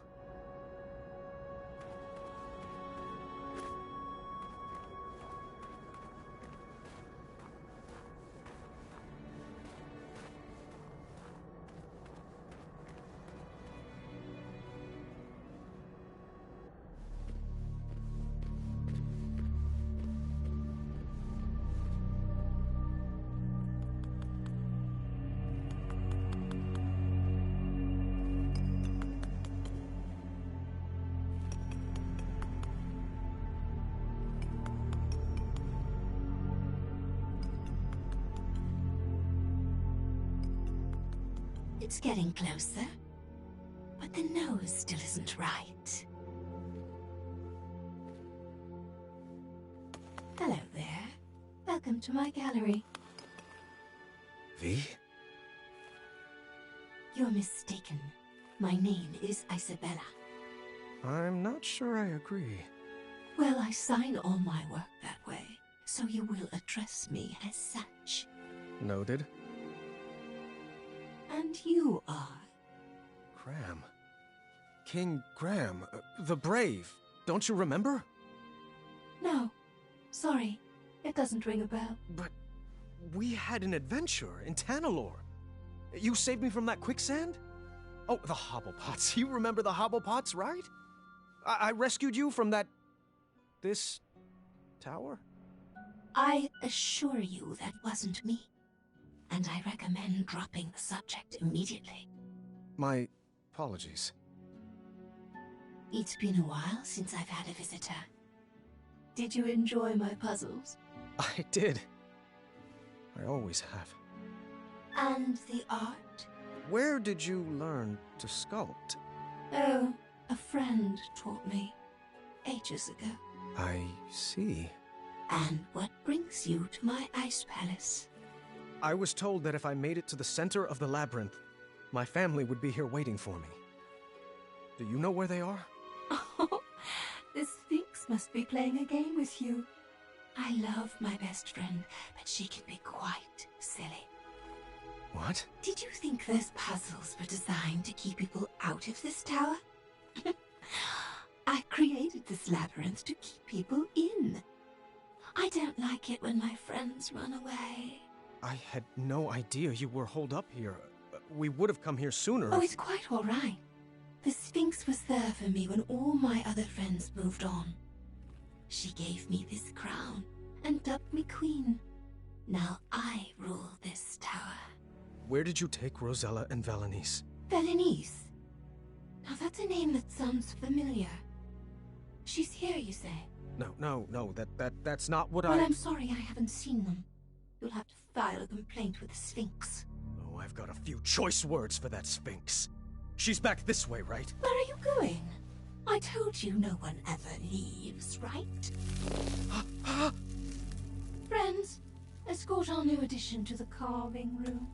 It's getting closer. But the nose still isn't right. Hello there. Welcome to my gallery. V? You're mistaken. My name is Isabella. I'm not sure I agree. Well, I sign all my work that way, so you will address me as such. Noted. And you are? Graham. King Graham, the Brave. Don't you remember? No. Sorry. It doesn't ring a bell. But we had an adventure in Tanalorr. You saved me from that quicksand? Oh, the Hobblepots. You remember the Hobblepots, right? I rescued you from that... this... tower? I assure you that wasn't me. And I recommend dropping the subject immediately. My apologies. It's been a while since I've had a visitor. Did you enjoy my puzzles? I did. I always have. And the art? Where did you learn to sculpt? Oh, a friend taught me. Ages ago. I see. And what brings you to my ice palace? I was told that if I made it to the center of the labyrinth, my family would be here waiting for me. Do you know where they are? Oh, the Sphinx must be playing a game with you. I love my best friend, but she can be quite silly. What? Did you think those puzzles were designed to keep people out of this tower? I created this labyrinth to keep people in. I don't like it when my friends run away. I had no idea you were holed up here. We would have come here sooner. Oh, it's quite all right. The Sphinx was there for me when all my other friends moved on. She gave me this crown and dubbed me queen. Now I rule this tower. Where did you take Rosella and Valenice? Valenice? Now that's a name that sounds familiar. She's here, you say? No, that's not what Well, I'm sorry I haven't seen them. You'll have to file a complaint with the Sphinx. Oh, I've got a few choice words for that Sphinx. She's back this way, right? Where are you going? I told you no one ever leaves, right? Friends, escort our new addition to the carving room.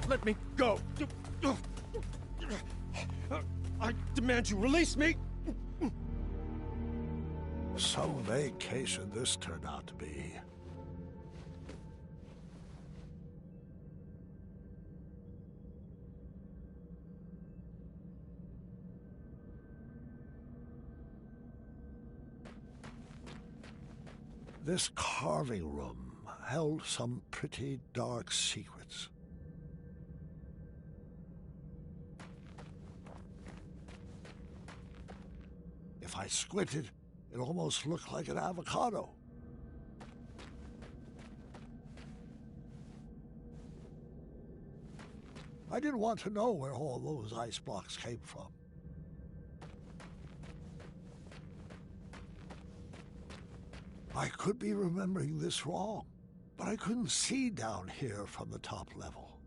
Let me go! I demand you release me! Some vacation this turned out to be. This carving room held some pretty dark secrets. If I squinted, it almost looked like an avocado. I didn't want to know where all those ice blocks came from. I could be remembering this wrong, but I couldn't see down here from the top level.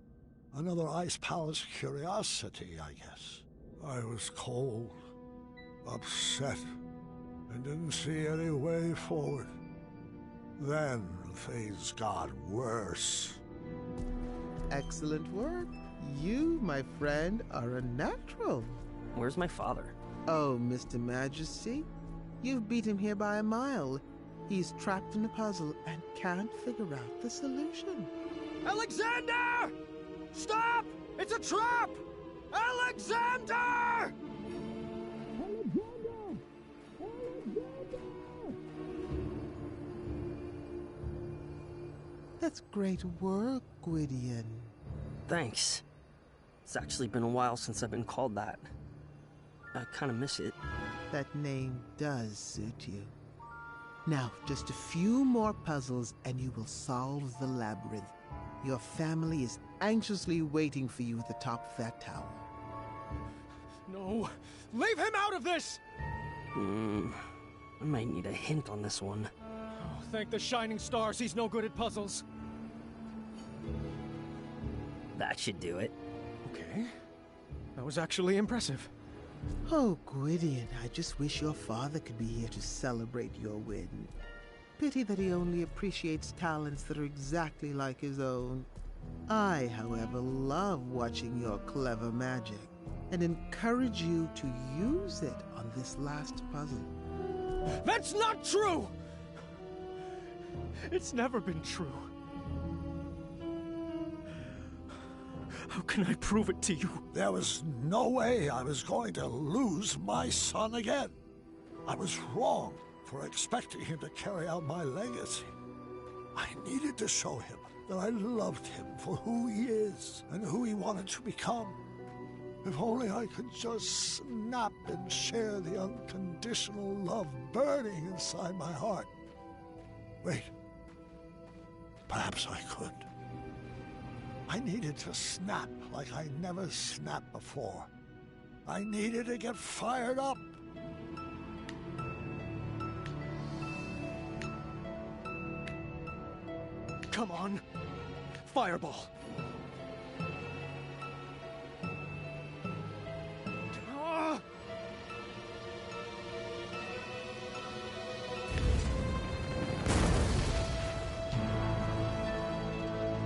Another ice palace curiosity, I guess. I was cold, upset, and didn't see any way forward. Then things got worse. Excellent work. You, my friend, are a natural. Where's my father? Oh, Mr. Majesty, you've beat him here by a mile. He's trapped in a puzzle and can't figure out the solution. Alexander! Stop! It's a trap! Alexander! That's great work, Gwydion. Thanks. It's actually been a while since I've been called that. I kind of miss it. That name does suit you. Now, just a few more puzzles and you will solve the labyrinth. Your family is anxiously waiting for you at the top of that tower. No! Leave him out of this! I might need a hint on this one. Oh, thank the shining stars he's no good at puzzles. That should do it. Okay. That was actually impressive. Oh, Gwydion, I just wish your father could be here to celebrate your win. Pity that he only appreciates talents that are exactly like his own. I, however, love watching your clever magic and encourage you to use it on this last puzzle. That's not true! It's never been true. How can I prove it to you? There was no way I was going to lose my son again. I was wrong for expecting him to carry out my legacy. I needed to show him that I loved him for who he is and who he wanted to become. If only I could just snap and share the unconditional love burning inside my heart. Wait. Perhaps I could. I needed to snap like I never snapped before. I needed to get fired up. Come on. Fireball. Ah!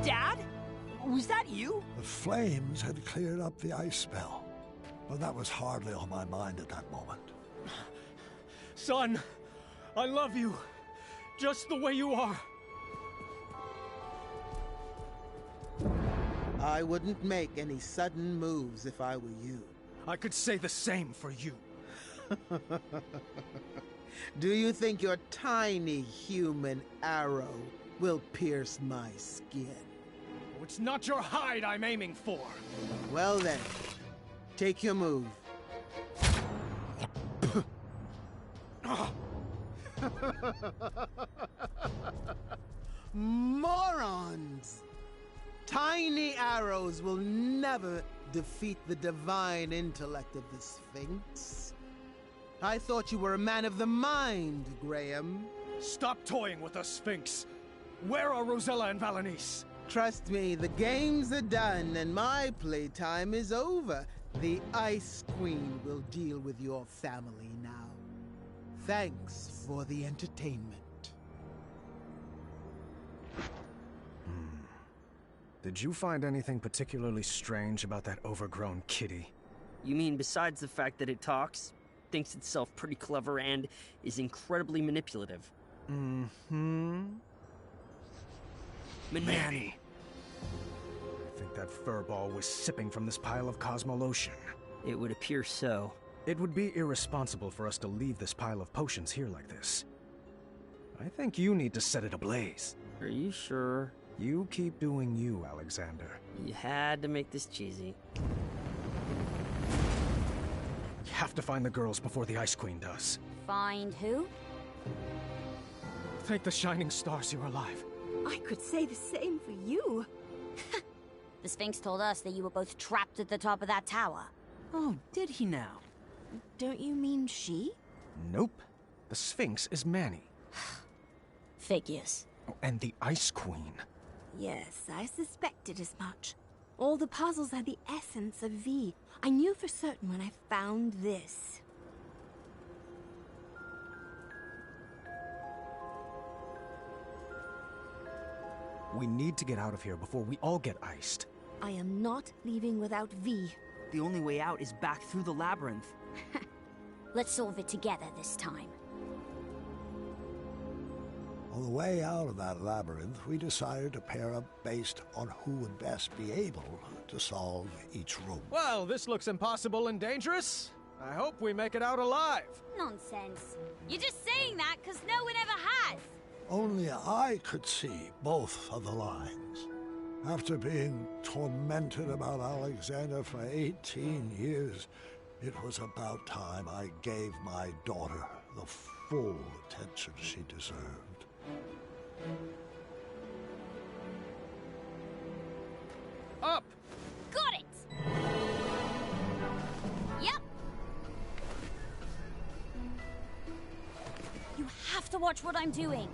Dad? Was that you? The flames had cleared up the ice spell, but that was hardly on my mind at that moment. Son, I love you. Just the way you are. I wouldn't make any sudden moves if I were you. I could say the same for you. Do you think your tiny human arrow will pierce my skin? It's not your hide I'm aiming for. Well then, take your move. Morons! Tiny arrows will never defeat the divine intellect of the Sphinx. I thought you were a man of the mind, Graham. Stop toying with us, Sphinx. Where are Rosella and Valanice? Trust me, the games are done and my playtime is over. The Ice Queen will deal with your family now. Thanks for the entertainment. Did you find anything particularly strange about that overgrown kitty? You mean besides the fact that it talks, thinks itself pretty clever, and is incredibly manipulative? Mm-hmm. Manny. I think that furball was sipping from this pile of Cosmolotion. It would appear so. It would be irresponsible for us to leave this pile of potions here like this. I think you need to set it ablaze. Are you sure? You keep doing you, Alexander. You had to make this cheesy. You have to find the girls before the Ice Queen does. Find who? Thank the shining stars you're alive. I could say the same for you. The Sphinx told us that you were both trapped at the top of that tower. Oh, did he now? Don't you mean she? Nope. The Sphinx is Manny. Figures. Oh, and the Ice Queen. Yes, I suspected as much. All the puzzles are the essence of V. I knew for certain when I found this. We need to get out of here before we all get iced. I am not leaving without V. The only way out is back through the labyrinth. Let's solve it together this time. On the way out of that labyrinth, we decided to pair up based on who would best be able to solve each room. Well, this looks impossible and dangerous. I hope we make it out alive. Nonsense. You're just saying that because no one ever has. Only I could see both of the lines. After being tormented about Alexander for 18 years, it was about time I gave my daughter the full attention she deserved. Up! Got it! Yep! You have to watch what I'm doing.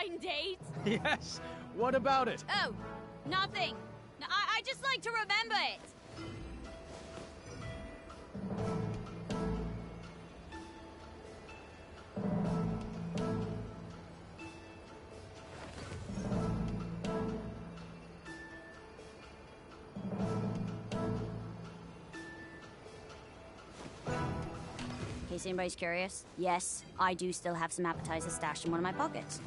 blind date? Yes, what about it? Oh, nothing. I just like to remember it. In case anybody's curious, yes, I do still have some appetizers stashed in one of my pockets.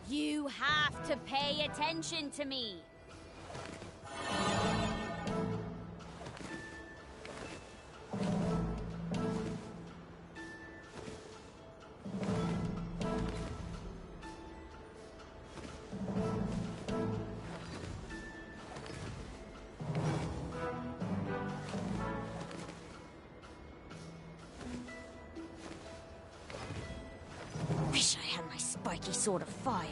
You have to pay attention to me. Wish I had my spiky sword of fire.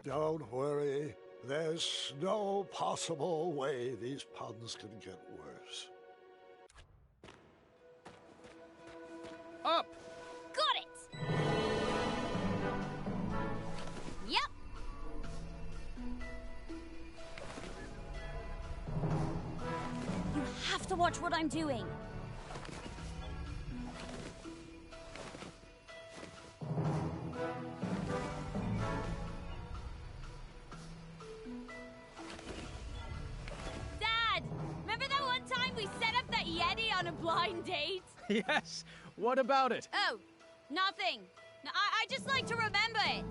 Don't worry. There's no possible way these puns can get worse. Up! Got it! Yep. You have to watch what I'm doing. Dad, remember that one time we set up that Yeti on a blind date? Yes, what about it? Oh, nothing. I just like to remember it.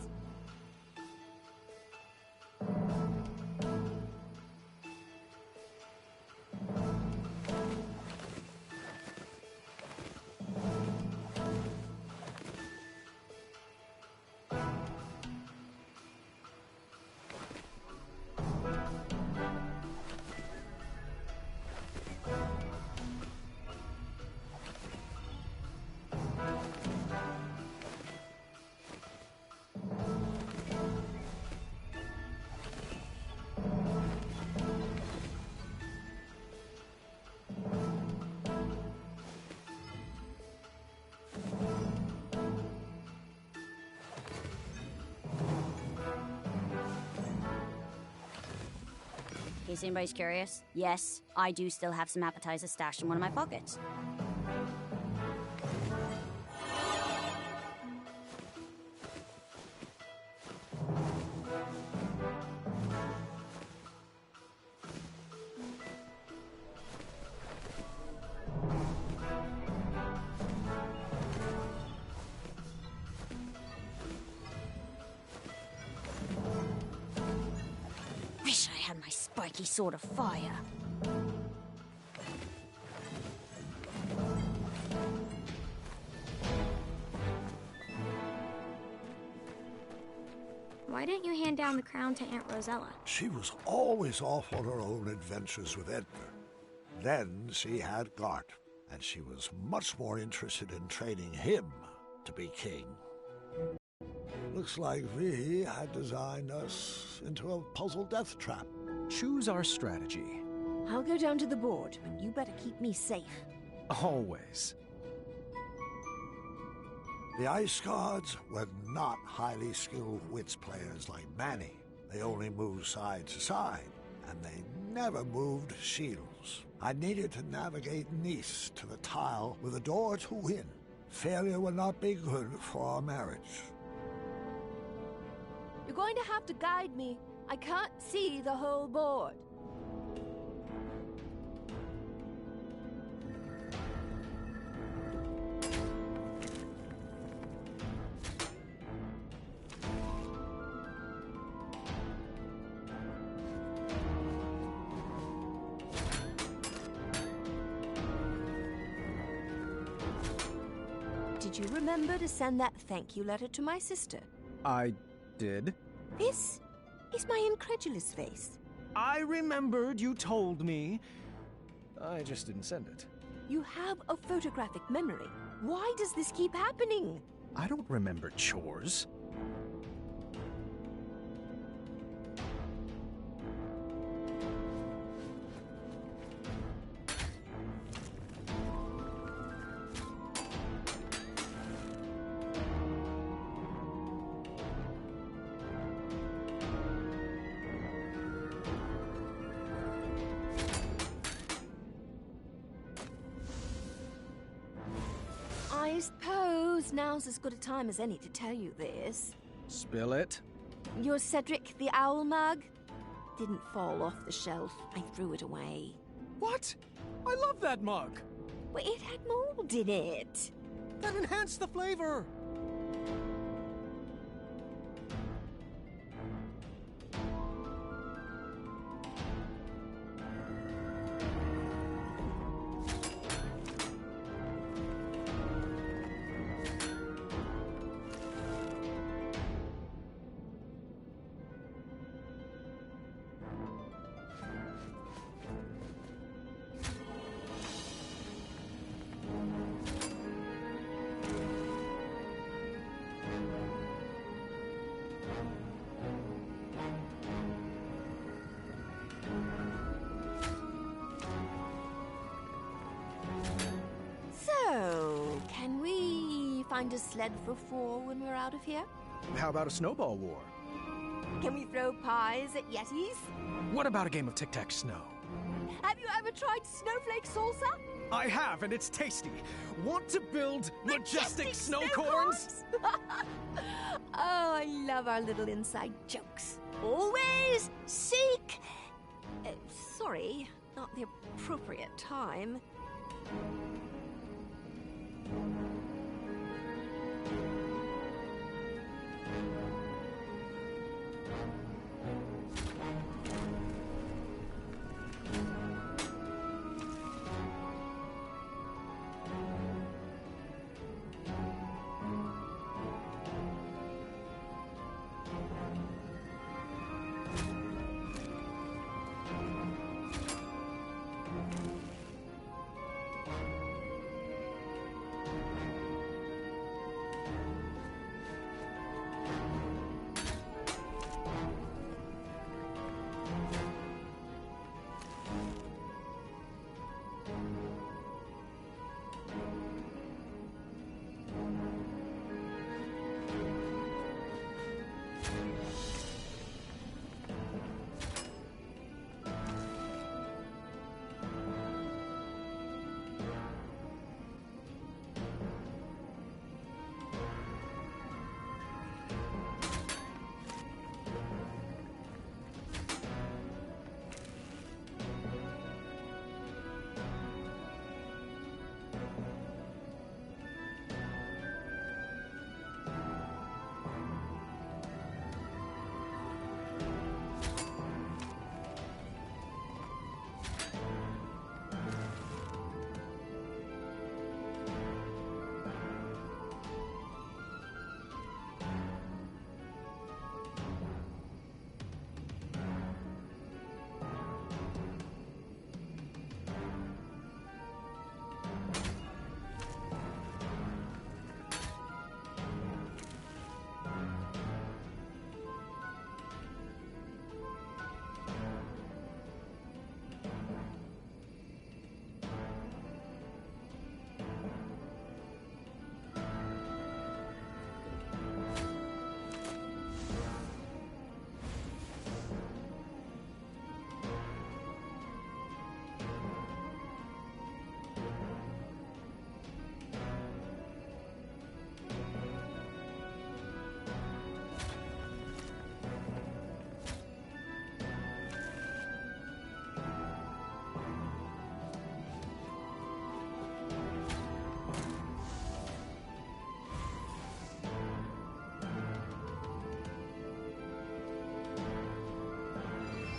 In case anybody's curious, yes, I do still have some appetizers stashed in one of my pockets. Wish I had my spiky sword of fire. Why didn't you hand down the crown to Aunt Rosella? She was always off on her own adventures with Edgar. Then she had Gart, and she was much more interested in training him to be king. Looks like V had designed us into a puzzle death trap. Choose our strategy. I'll go down to the board, but you better keep me safe. Always. The Ice Guards were not highly skilled wits players like Manny. They only moved side to side, and they never moved shields. I needed to navigate Nice to the tile with a door to win. Failure would not be good for our marriage. You're going to have to guide me. I can't see the whole board. Did you remember to send that thank you letter to my sister? I did. This is my incredulous face. I remembered you told me. I just didn't send it. You have a photographic memory. Why does this keep happening? I don't remember chores. I suppose now's as good a time as any to tell you this. Spill it. Your Cedric the Owl mug didn't fall off the shelf. I threw it away. What? I love that mug. Well, it had mold in it. That enhanced the flavor. So, can we find a sled for 4 when we're out of here? How about a snowball war? Can we throw pies at Yetis? What about a game of tic-tac-snow? Have you ever tried snowflake salsa? I have, and it's tasty. Want to build majestic snow corns? Oh, I love our little inside jokes. Always seek... sorry, not the appropriate time.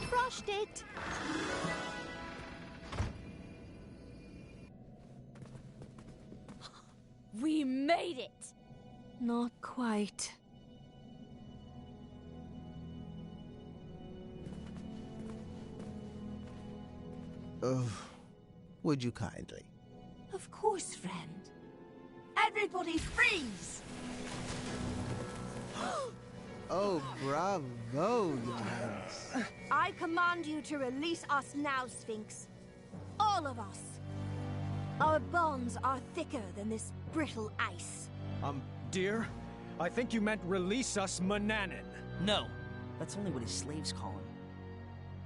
Brushed it. We made it! Not quite. Would you kindly? Of course, friend. Everybody freeze! Oh, bravo, Your Highness. I command you to release us now, Sphinx. All of us. Our bonds are thicker than this brittle ice. Dear, I think you meant release us, Mananin. No, that's only what his slaves call him.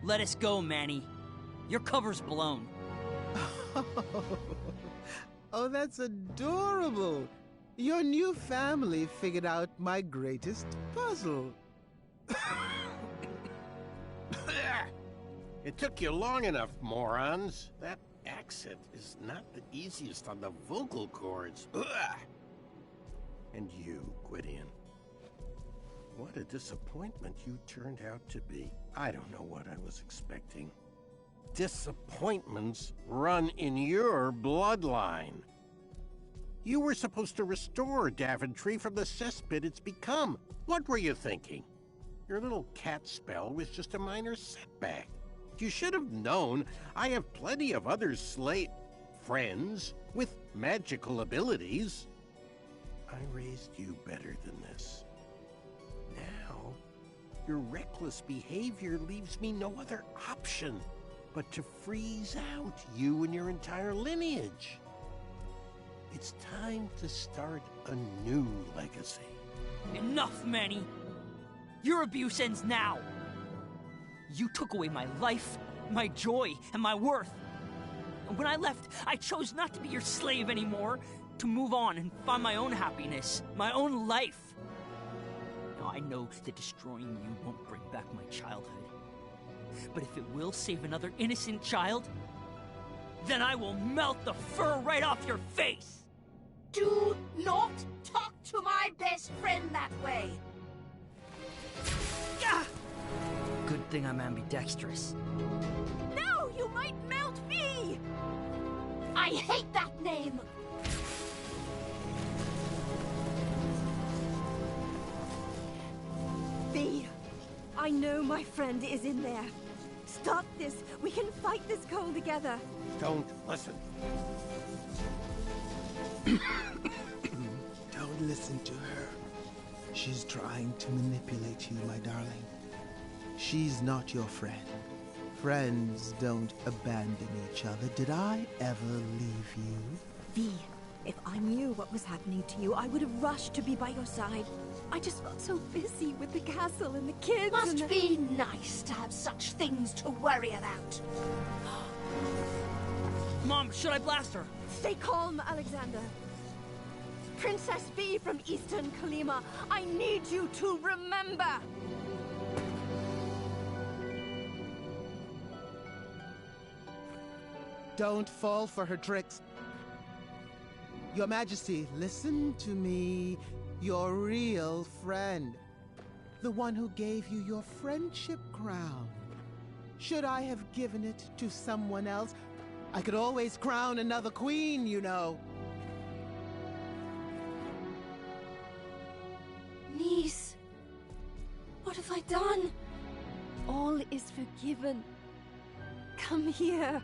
Let us go, Manny. Your cover's blown. Oh, that's adorable. Your new family figured out my greatest puzzle. It took you long enough, morons. That accent is not the easiest on the vocal cords. Ugh. And you, Gwydion. What a disappointment you turned out to be. I don't know what I was expecting. Disappointments run in your bloodline. You were supposed to restore Daventry from the cesspit it's become. What were you thinking? Your little cat spell was just a minor setback. You should have known I have plenty of other friends with magical abilities. I raised you better than this. Now, your reckless behavior leaves me no other option but to freeze out you and your entire lineage. It's time to start a new legacy. Enough, Manny! Your abuse ends now! You took away my life, my joy, and my worth. And when I left, I chose not to be your slave anymore, to move on and find my own happiness, my own life. Now I know that destroying you won't bring back my childhood. But if it will save another innocent child, then I will melt the fur right off your face! Do not talk to my best friend that way! Gah! Good thing I'm ambidextrous. No, you might melt me! I hate that name! V, I know my friend is in there. Stop this. We can fight this coal together. Don't listen. Don't listen to her. She's trying to manipulate you, my darling. She's not your friend. Friends don't abandon each other. Did I ever leave you? V, if I knew what was happening to you, I would have rushed to be by your side. I just got so busy with the castle and the kids. Must be nice to have such things to worry about. Mom, should I blast her? Stay calm, Alexander. Princess V from Eastern Kalima, I need you to remember. Don't fall for her tricks. Your Majesty, listen to me. Your real friend. The one who gave you your friendship crown. Should I have given it to someone else? I could always crown another queen, you know. Niece, what have I done? All is forgiven. Come here.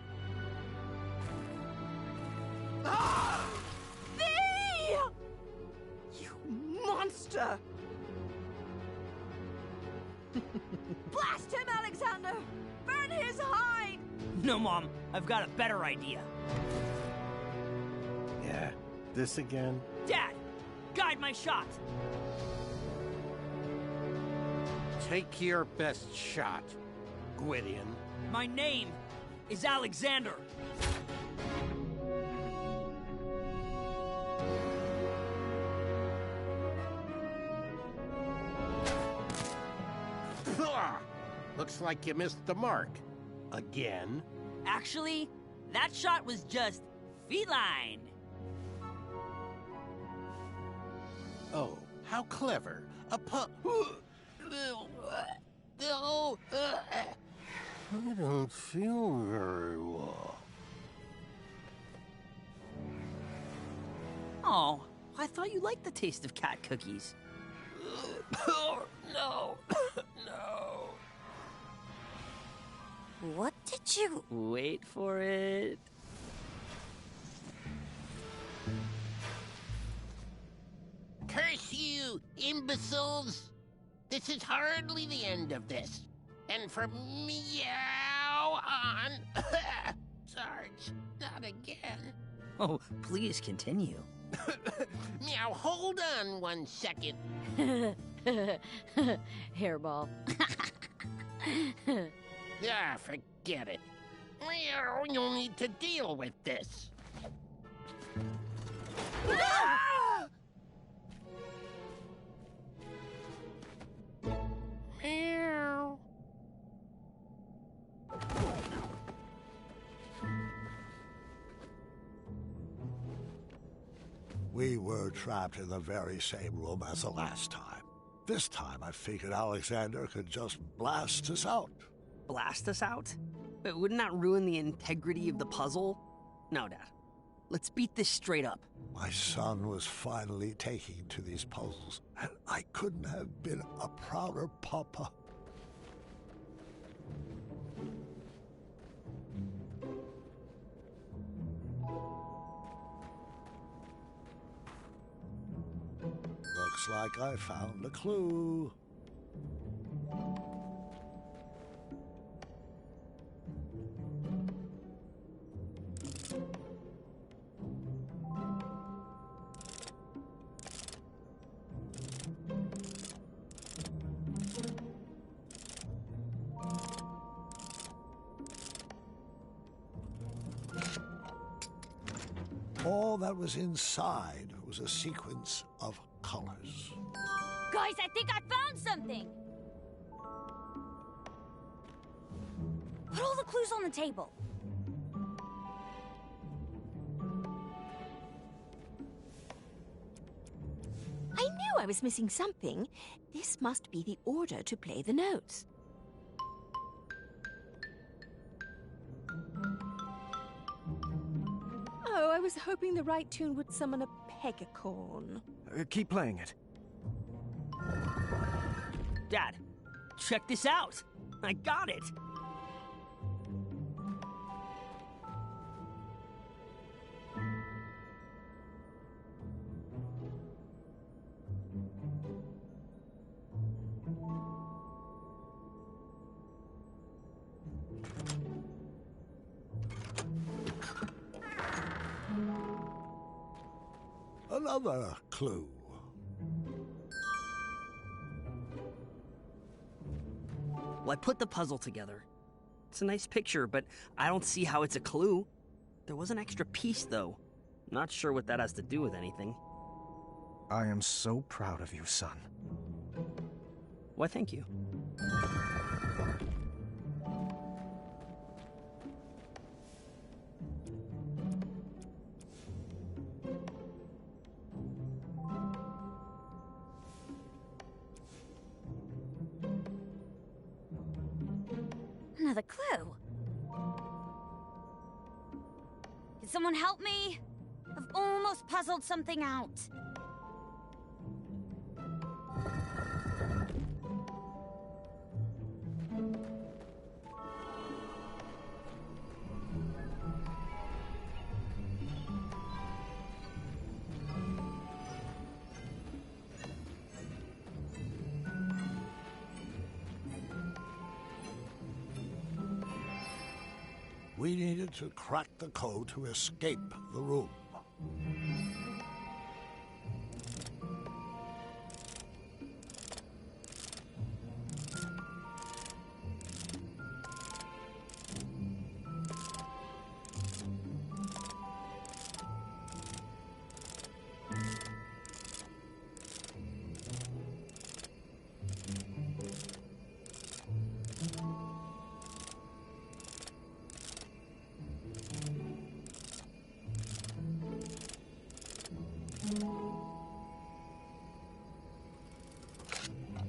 Ah! V! You monster! Blast him, Alexander! Burn his hide! No, Mom. I've got a better idea. Yeah, this again? Dad, guide my shot. Take your best shot, Gwydion. My name is Alexander. Looks like you missed the mark. Again? Actually, that shot was just feline. Oh, how clever. A pup. I don't feel very well. Oh, I thought you liked the taste of cat cookies. No. No. What did you... Wait for it. Curse you, imbeciles! This is hardly the end of this. And from meow on... Sarge, not again. Oh, please continue. Meow, hold on 1 second. Hairball. Ah, forget it. Meow, you'll need to deal with this. Meow. We were trapped in the very same room as the last time. This time I figured Alexander could just blast us out. Blast us out? But wouldn't that ruin the integrity of the puzzle? No, Dad. Let's beat this straight up. My son was finally taking to these puzzles, and I couldn't have been a prouder papa. Looks like I found a clue. All that was inside was a sequence of colors. Guys, I think I found something! Put all the clues on the table. I knew I was missing something. This must be the order to play the notes. Oh, I was hoping the right tune would summon a pegacorn. Keep playing it. Dad, check this out. I got it. Another clue. Well, I put the puzzle together. It's a nice picture, but I don't see how it's a clue. There was an extra piece, though. Not sure what that has to do with anything. I am so proud of you, son. Why, thank you. Another clue. Can someone help me? I've almost puzzled something out. We needed to crack the code to escape the room.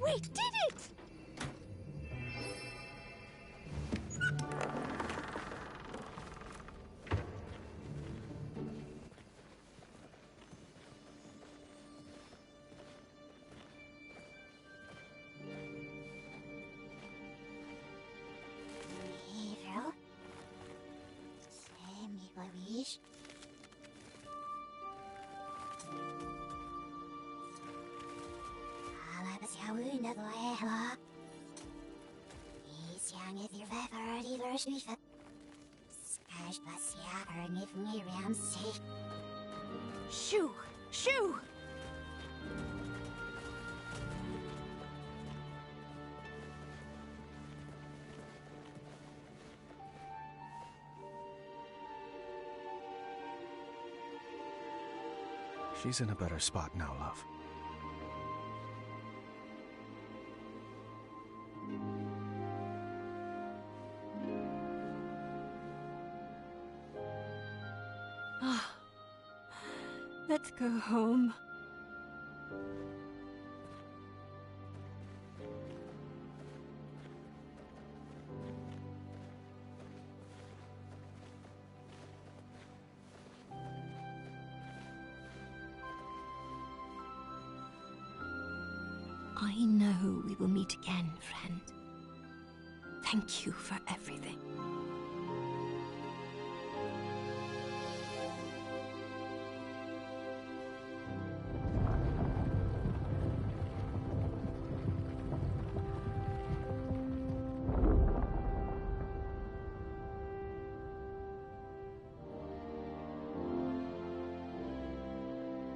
We did it! Shoo! Shoo! She's in a better spot now, love. Let's go home. I know we will meet again, friend. Thank you for everything.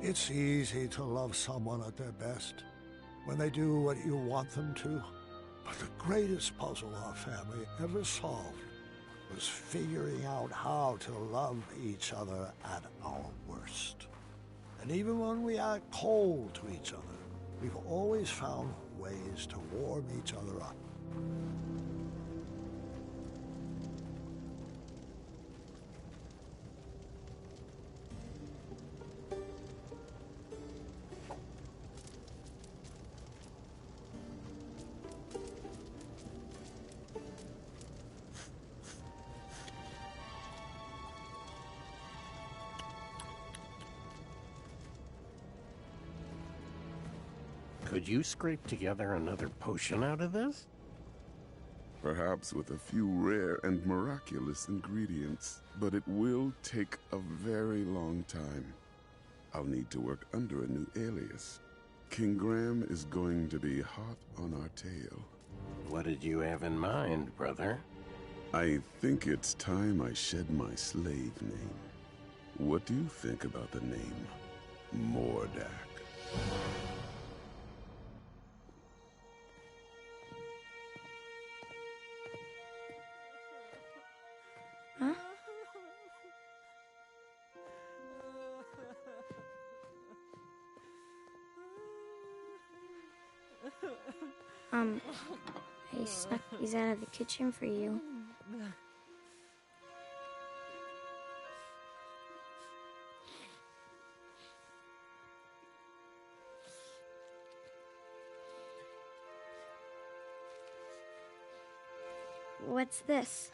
It's easy to love someone at their best when they do what you want them to. But the greatest puzzle our family ever solved was figuring out how to love each other at our worst. And even when we act cold to each other, we've always found ways to warm each other up. Could you scrape together another potion out of this? Perhaps with a few rare and miraculous ingredients, but it will take a very long time. I'll need to work under a new alias. King Graham is going to be hot on our tail. What did you have in mind, brother? I think it's time I shed my slave name. What do you think about the name Mordak? Huh? I snuck these out of the kitchen for you. What's this?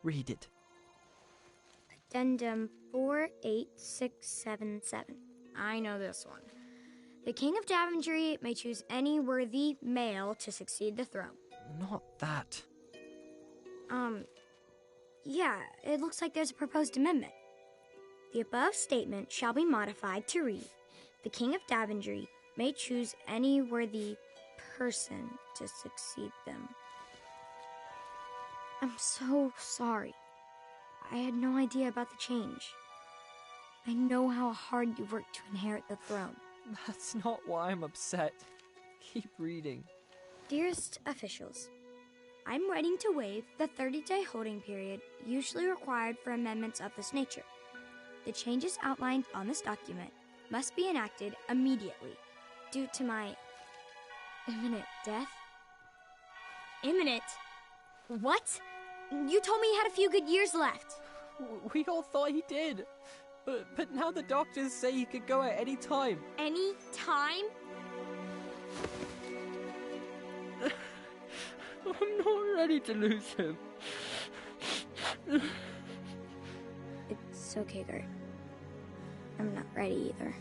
Read it. Addendum 48677. I know this one. The King of Daventry may choose any worthy male to succeed the throne. Not that. Yeah, it looks like there's a proposed amendment. The above statement shall be modified to read, the King of Daventry may choose any worthy person to succeed them. I'm so sorry. I had no idea about the change. I know how hard you worked to inherit the throne. That's not why I'm upset. Keep reading. Dearest officials, I'm writing to waive the 30-day holding period usually required for amendments of this nature. The changes outlined on this document must be enacted immediately due to my imminent death. Imminent? What? You told me he had a few good years left. We all thought he did. But now the doctors say he could go at any time. Any time? I'm not ready to lose him. It's okay, Gert. I'm not ready either.